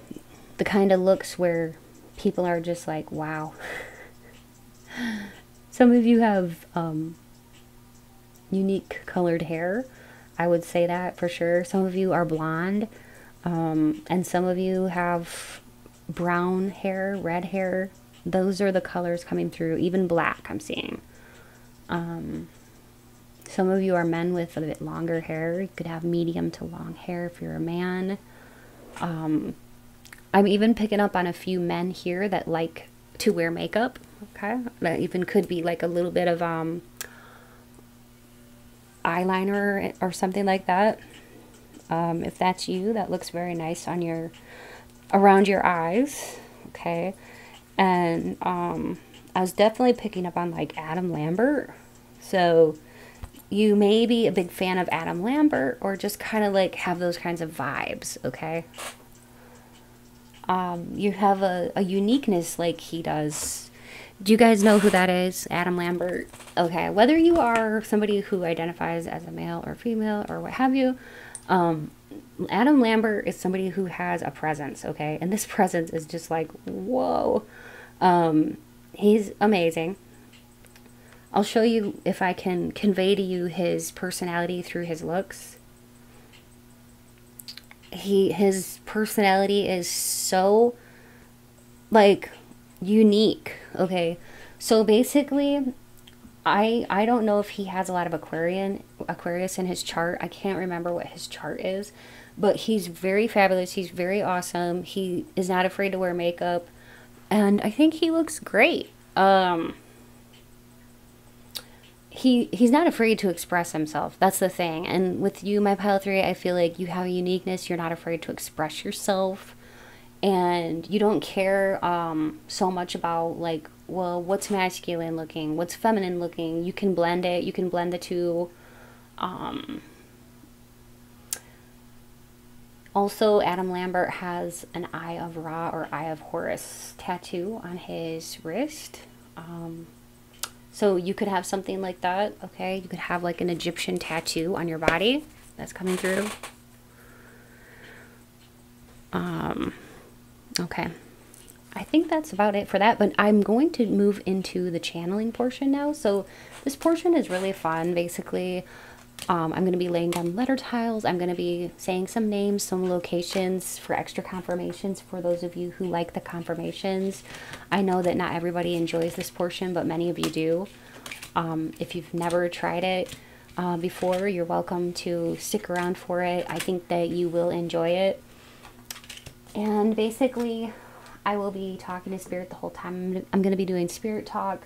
kind of looks where people are just like, wow. Some of you have unique colored hair. I would say that for sure. Some of you are blonde. And some of you have brown hair, red hair. Those are the colors coming through. Even black, I'm seeing. Some of you are men with a bit longer hair. You could have medium to long hair if you're a man. I'm even picking up on a few men here that like to wear makeup. Okay, that even could be like a little bit of eyeliner or something like that. If that's you, that looks very nice on around your eyes. Okay, and I was definitely picking up on like Adam Lambert. So you may be a big fan of Adam Lambert, or just kind of like have those kinds of vibes. Okay. You have a uniqueness like he does. Do you guys know who that is? Adam Lambert? Okay, whether you are somebody who identifies as a male or female or what have you, Adam Lambert is somebody who has a presence, okay? And this presence is just like, whoa. He's amazing. I'll show you if I can convey to you his personality through his looks. His personality is so like unique. Okay, so basically I don't know if he has a lot of Aquarius in his chart. I can't remember what his chart is, but he's very fabulous. He's very awesome. He is not afraid to wear makeup, and I think he looks great. He's not afraid to express himself. That's the thing. And with you, my pile 3, I feel like you have a uniqueness. You're not afraid to express yourself. And you don't care so much about, like, well, what's masculine looking? What's feminine looking? You can blend it. You can blend the two. Also, Adam Lambert has an Eye of Ra or Eye of Horus tattoo on his wrist. So you could have something like that, okay? You could have like an Egyptian tattoo on your body. That's coming through. Okay. I think that's about it for that, but I'm going to move into the channeling portion now. So this portion is really fun. Basically, I'm going to be laying down letter tiles. I'm going to be saying some names, some locations for extra confirmations for those of you who like the confirmations. I know that not everybody enjoys this portion, but many of you do. If you've never tried it before, you're welcome to stick around for it. I think that you will enjoy it. And basically, I will be talking to Spirit the whole time. I'm going to be doing Spirit talk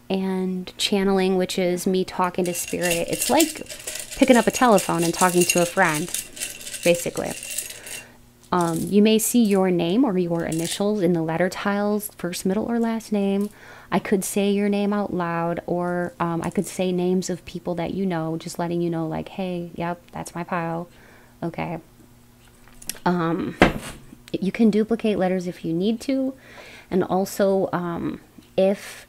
and channeling, which is me talking to Spirit. It's like picking up a telephone and talking to a friend, basically. You may see your name or your initials in the letter tiles, first, middle, or last name. I could say your name out loud, or I could say names of people that you know, just letting you know, like, hey, yep, that's my pile. Okay. You can duplicate letters if you need to. And also, if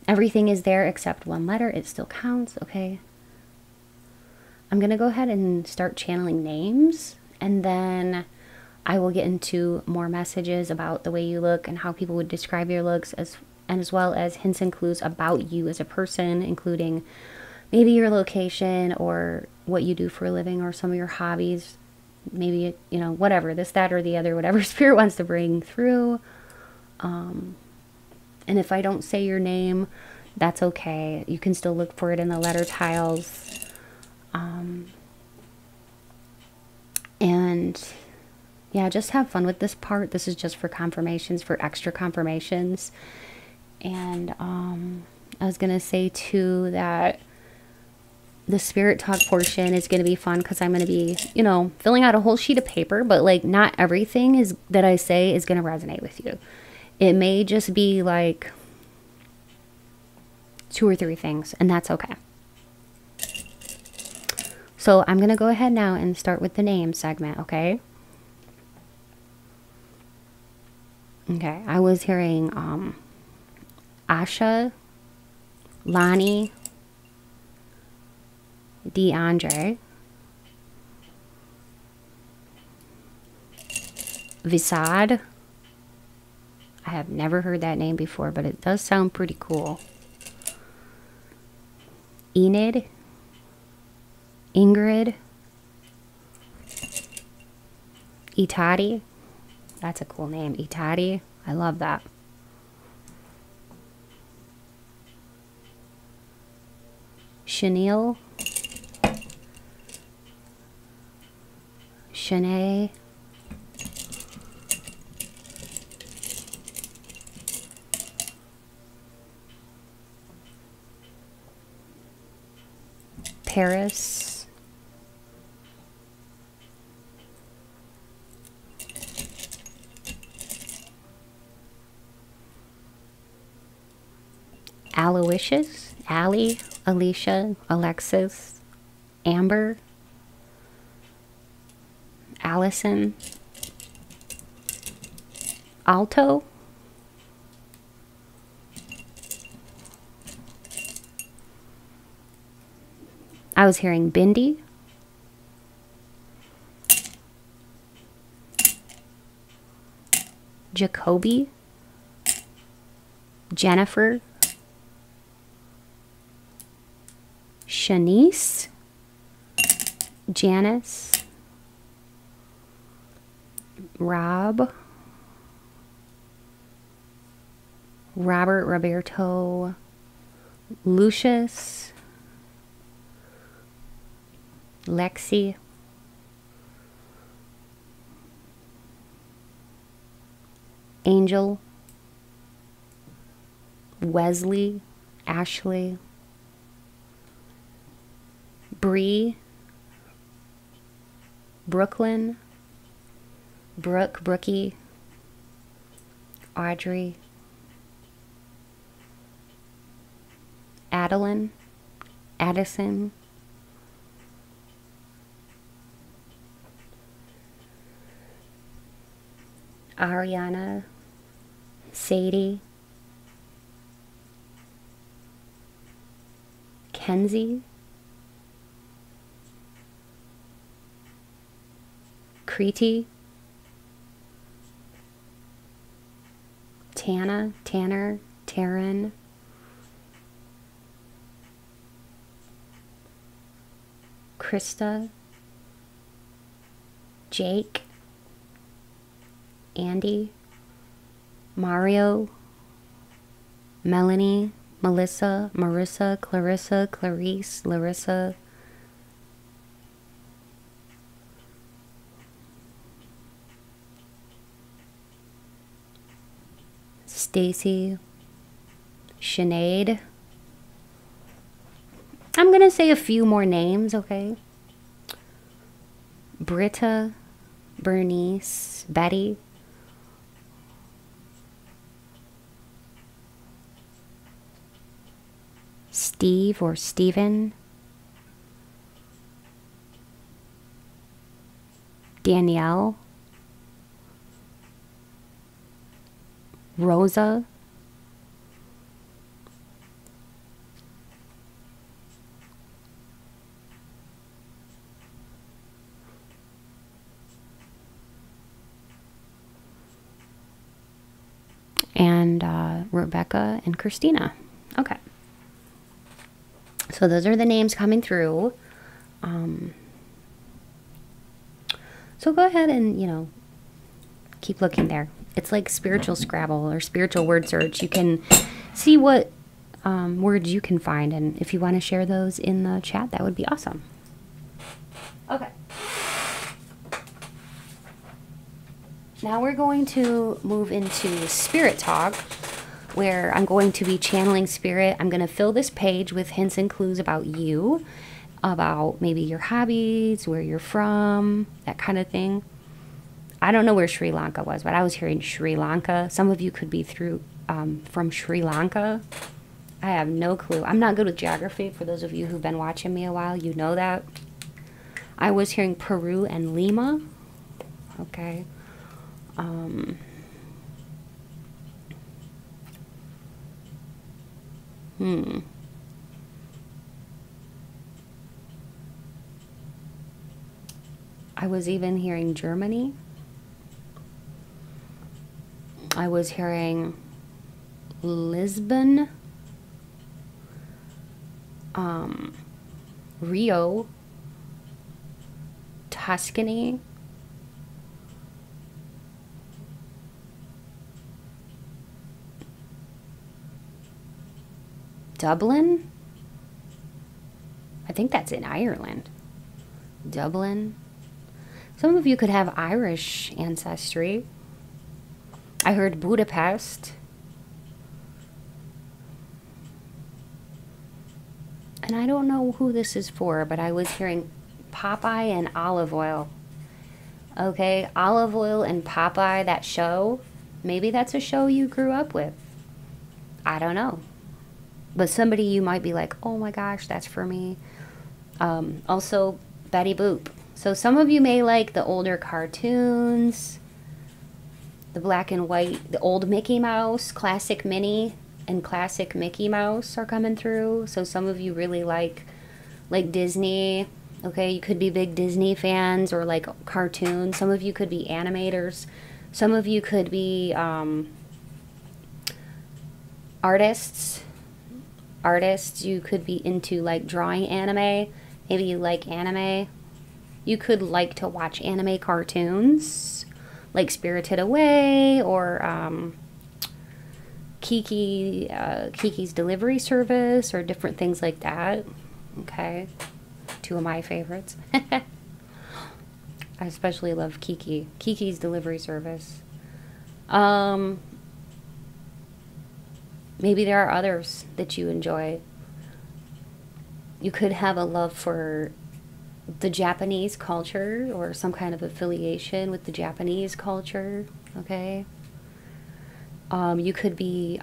everything is there except one letter, it still counts, okay? I'm going to go ahead and start channeling names, and then I will get into more messages about the way you look and how people would describe your looks, as well as hints and clues about you as a person, including maybe your location or what you do for a living or some of your hobbies. Maybe, you know, whatever, this, that, or the other, whatever Spirit wants to bring through. And if I don't say your name, that's okay. You can still look for it in the letter tiles. And yeah, just have fun with this part. This is just for confirmations, for extra confirmations. And I was going to say too that the Spirit talk portion is going to be fun because I'm going to be, you know, filling out a whole sheet of paper, but like not everything is that I say is going to resonate with you. It may just be like 2 or 3 things, and that's okay. So I'm going to go ahead now and start with the name segment, okay? Okay, I was hearing Asha, Lonnie, DeAndre, Visad. I have never heard that name before, but it does sound pretty cool. Enid, Ingrid, Itadi. That's a cool name, Itadi. I love that. Chanel, Shanae, Paris, Aloysius, Allie, Alicia, Alexis, Amber, Allison, Alto, I was hearing Bindi, Jacoby, Jennifer, Shanice, Janice, Rob, Robert, Roberto, Lucius, Lexi, Angel, Wesley, Ashley, Bree, Brooklyn, Brooke, Brookie, Audrey, Adeline, Addison, Ariana, Sadie, Kenzie, Kriti, Tana, Tanner, Taryn, Krista, Jake, Andy, Mario, Melanie, Melissa, Marissa, Clarissa, Clarice, Larissa, Stacy, Sinead. I'm going to say a few more names, okay? Britta, Bernice, Betty, Steve or Steven, Danielle, Rosa, and Rebecca and Christina. Okay. So those are the names coming through. So go ahead and, you know, keep looking there. It's like spiritual Scrabble or spiritual word search. You can see what words you can find. And if you want to share those in the chat, that would be awesome. Okay. Now we're going to move into Spirit Talk, where I'm going to be channeling spirit. I'm going to fill this page with hints and clues about you, about maybe your hobbies, where you're from, that kind of thing. I don't know where Sri Lanka was, but I was hearing Sri Lanka. Some of you could be from Sri Lanka. I have no clue. I'm not good with geography. For those of you who've been watching me a while, you know that. I was hearing Peru and Lima. Okay. I was even hearing Germany. I was hearing Lisbon, Rio, Tuscany, Dublin. I think that's in Ireland. Dublin. Some of you could have Irish ancestry. I heard Budapest. And I don't know who this is for, but I was hearing Popeye and olive oil. Okay, olive oil and Popeye, that show. Maybe that's a show you grew up with. I don't know. But somebody you might be like, oh my gosh, that's for me. Also, Betty Boop. So some of you may like the older cartoons, the black and white, the old Mickey Mouse, classic Minnie and classic Mickey Mouse are coming through. So some of you really like Disney. Okay, you could be big Disney fans or like cartoons. Some of you could be animators. Some of you could be artists. You could be into like drawing anime. Maybe you like anime. You could like to watch anime cartoons like Spirited Away or Kiki's Delivery Service or different things like that. Okay, two of my favorites. I especially love Kiki's Delivery Service. Maybe there are others that you enjoy. You could have a love for the Japanese culture or some kind of affiliation with the Japanese culture, okay? You could be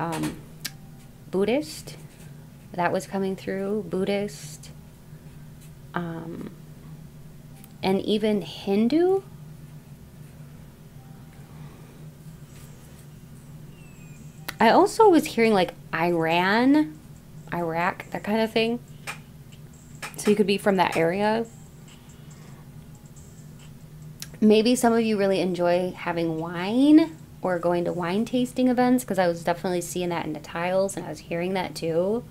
Buddhist. That was coming through. Buddhist. And even Hindu. I also was hearing like Iran, Iraq, that kind of thing. So you could be from that area. Maybe some of you really enjoy having wine or going to wine tasting events, because I was definitely seeing that in the tiles and I was hearing that too.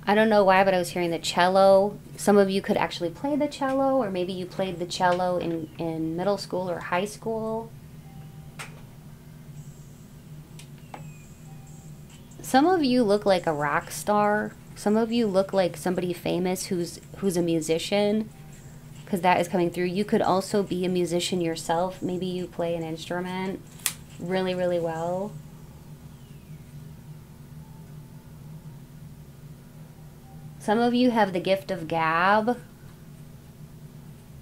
I don't know why, but I was hearing the cello. Some of you could actually play the cello, or maybe you played the cello in middle school or high school. Some of you look like a rock star. Some of you look like somebody famous who's a musician, because that is coming through. You could also be a musician yourself. Maybe you play an instrument really, really well. Some of you have the gift of gab,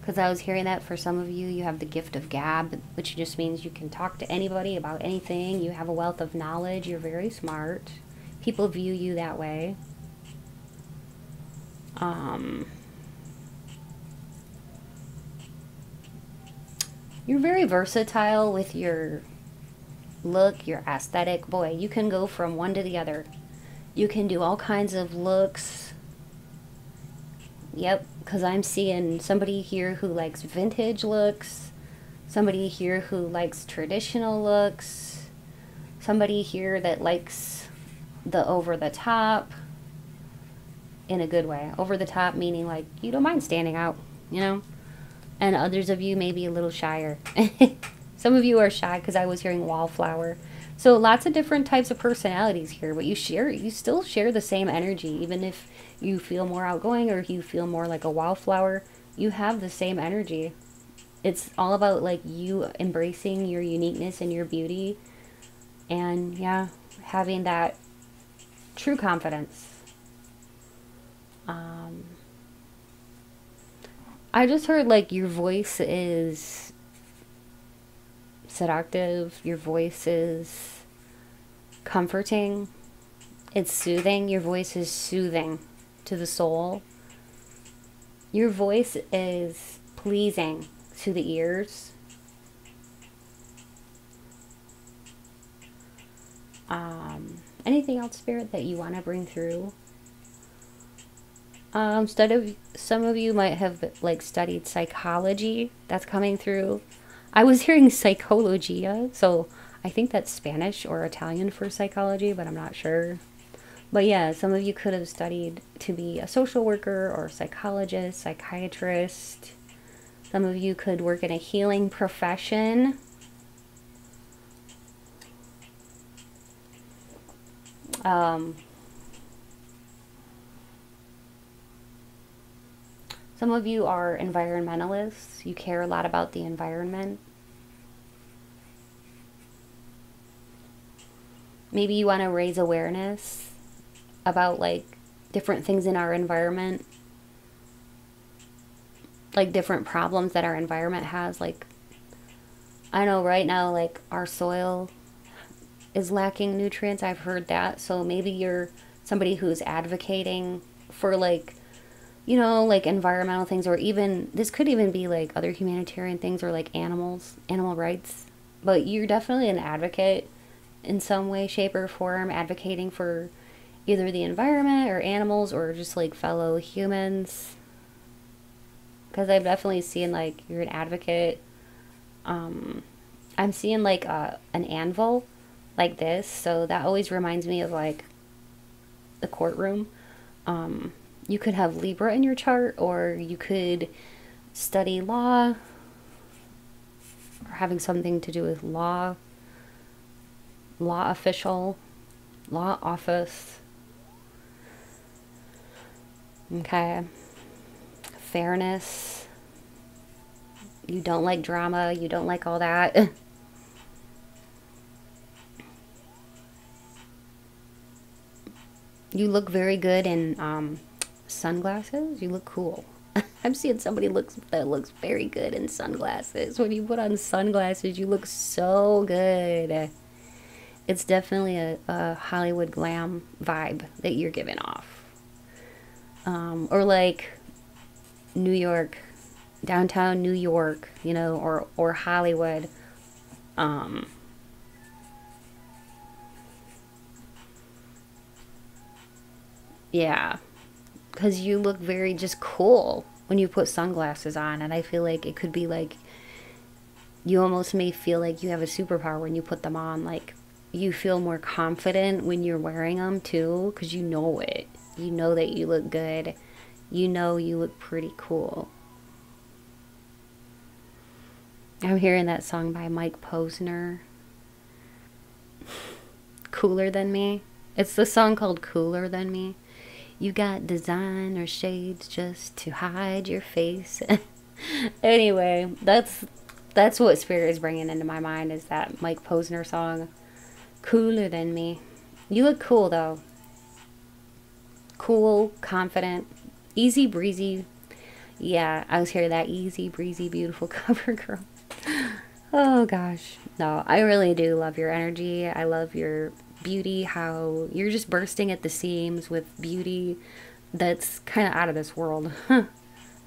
because I was hearing that for some of you, you have the gift of gab, which just means you can talk to anybody about anything. You have a wealth of knowledge. You're very smart. People view you that way. You're very versatile with your look, your aesthetic. Boy, you can go from one to the other. You can do all kinds of looks. Yep, because I'm seeing somebody here who likes vintage looks, somebody here who likes traditional looks, somebody here that likes the over the top in a good way. Over the top meaning like you don't mind standing out, you know? And others of you may be a little shyer. Some of you are shy because I was hearing wallflower. So lots of different types of personalities here, but you still share the same energy. Even if you feel more outgoing or you feel more like a wallflower, you have the same energy. It's all about like you embracing your uniqueness and your beauty, and yeah, having that true confidence. I just heard like your voice is seductive, your voice is comforting, it's soothing, your voice is soothing to the soul. Your voice is pleasing to the ears. Anything else, Spirit, that you want to bring through? Some of you might have like studied psychology. That's coming through. I was hearing psychologia, so I think that's Spanish or Italian for psychology, but I'm not sure. But yeah, some of you could have studied to be a social worker or psychologist, psychiatrist. Some of you could work in a healing profession. Some of you are environmentalists. You care a lot about the environment. Maybe you want to raise awareness about like different things in our environment, like different problems that our environment has. Like, I know right now, like our soil is lacking nutrients. I've heard that. So maybe you're somebody who's advocating for like, you know, like environmental things, or even, this could even be like other humanitarian things, or like animal rights. But you're definitely an advocate in some way, shape, or form, advocating for either the environment or animals or just like fellow humans. Because I've definitely seen like you're an advocate. I'm seeing like an anvil like this, so that always reminds me of like the courtroom. You could have Libra in your chart, or you could study law, or having something to do with law official, law office. Okay. Fairness. You don't like drama. You don't like all that. You look very good in sunglasses. You look cool. I'm seeing somebody that looks very good in sunglasses. When you put on sunglasses, you look so good. It's definitely a Hollywood glam vibe that you're giving off. Or like New York, downtown New York, you know, or Hollywood. Yeah, because you look very just cool when you put sunglasses on, and I feel like it could be like you almost may feel like you have a superpower when you put them on. Like you feel more confident when you're wearing them too, because you know it. You know that you look good. You know you look pretty cool. I'm hearing that song by Mike Posner. Cooler Than Me. It's the song called Cooler Than Me. You got designer shades just to hide your face. Anyway, that's what Spirit is bringing into my mind, is that Mike Posner song, Cooler Than Me. You look cool, though. Cool, confident, easy breezy. Yeah, I was hearing that easy breezy, beautiful cover girl. Oh, gosh. No, I really do love your energy. I love your beauty, how you're just bursting at the seams with beauty that's kind of out of this world.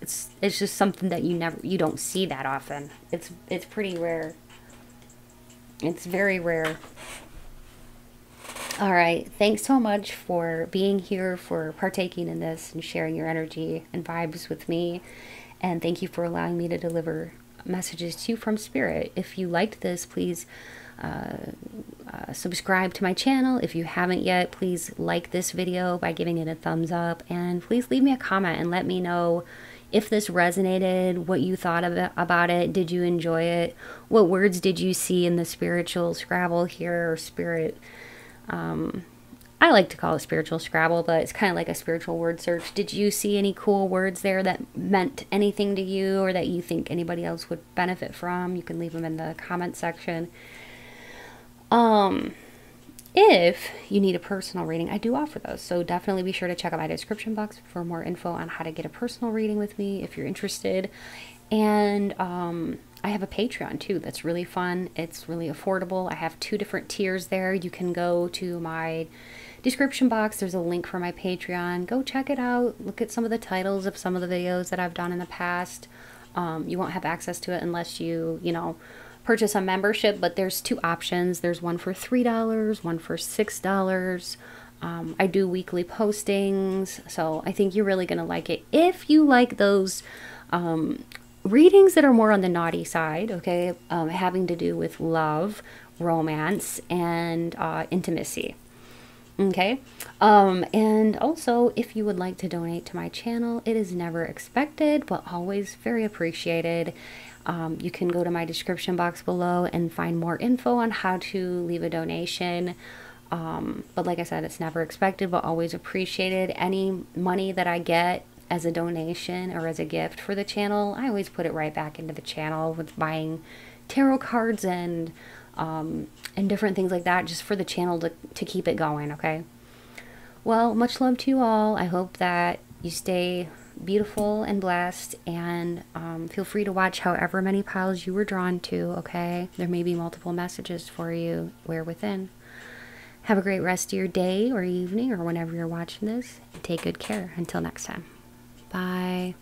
It's just something that you don't see that often. It's pretty rare. It's very rare. All right, thanks so much for being here, for partaking in this and sharing your energy and vibes with me, and thank you for allowing me to deliver messages to you from Spirit. If you liked this, please subscribe to my channel. If you haven't yet, please like this video by giving it a thumbs up, and please leave me a comment and let me know if this resonated, what you thought about it. Did you enjoy it? What words did you see in the spiritual Scrabble here, or spirit? I like to call it spiritual Scrabble, but it's kind of like a spiritual word search. Did you see any cool words there that meant anything to you, or that you think anybody else would benefit from? You can leave them in the comment section. If you need a personal reading, I do offer those, so definitely be sure to check out my description box for more info on how to get a personal reading with me if you're interested. And I have a Patreon too that's really fun. It's really affordable. I have 2 different tiers there. You can go to my description box. There's a link for my Patreon. Go check it out. Look at some of the titles of some of the videos that I've done in the past. You won't have access to it unless you purchase a membership, but there's 2 options. There's one for $3, one for $6. I do weekly postings, so I think you're really going to like it. If you like those readings that are more on the naughty side, okay, having to do with love, romance, and intimacy. Okay, and also, if you would like to donate to my channel, it is never expected, but always very appreciated. You can go to my description box below and find more info on how to leave a donation. But like I said, it's never expected, but always appreciated. Any money that I get as a donation or as a gift for the channel, I always put it right back into the channel with buying tarot cards and different things like that, just for the channel to keep it going, okay? Well, much love to you all. I hope that you stay beautiful and blessed, and feel free to watch however many piles you were drawn to, okay? There may be multiple messages for you where within. Have a great rest of your day or evening or whenever you're watching this, and take good care. Until next time. Bye.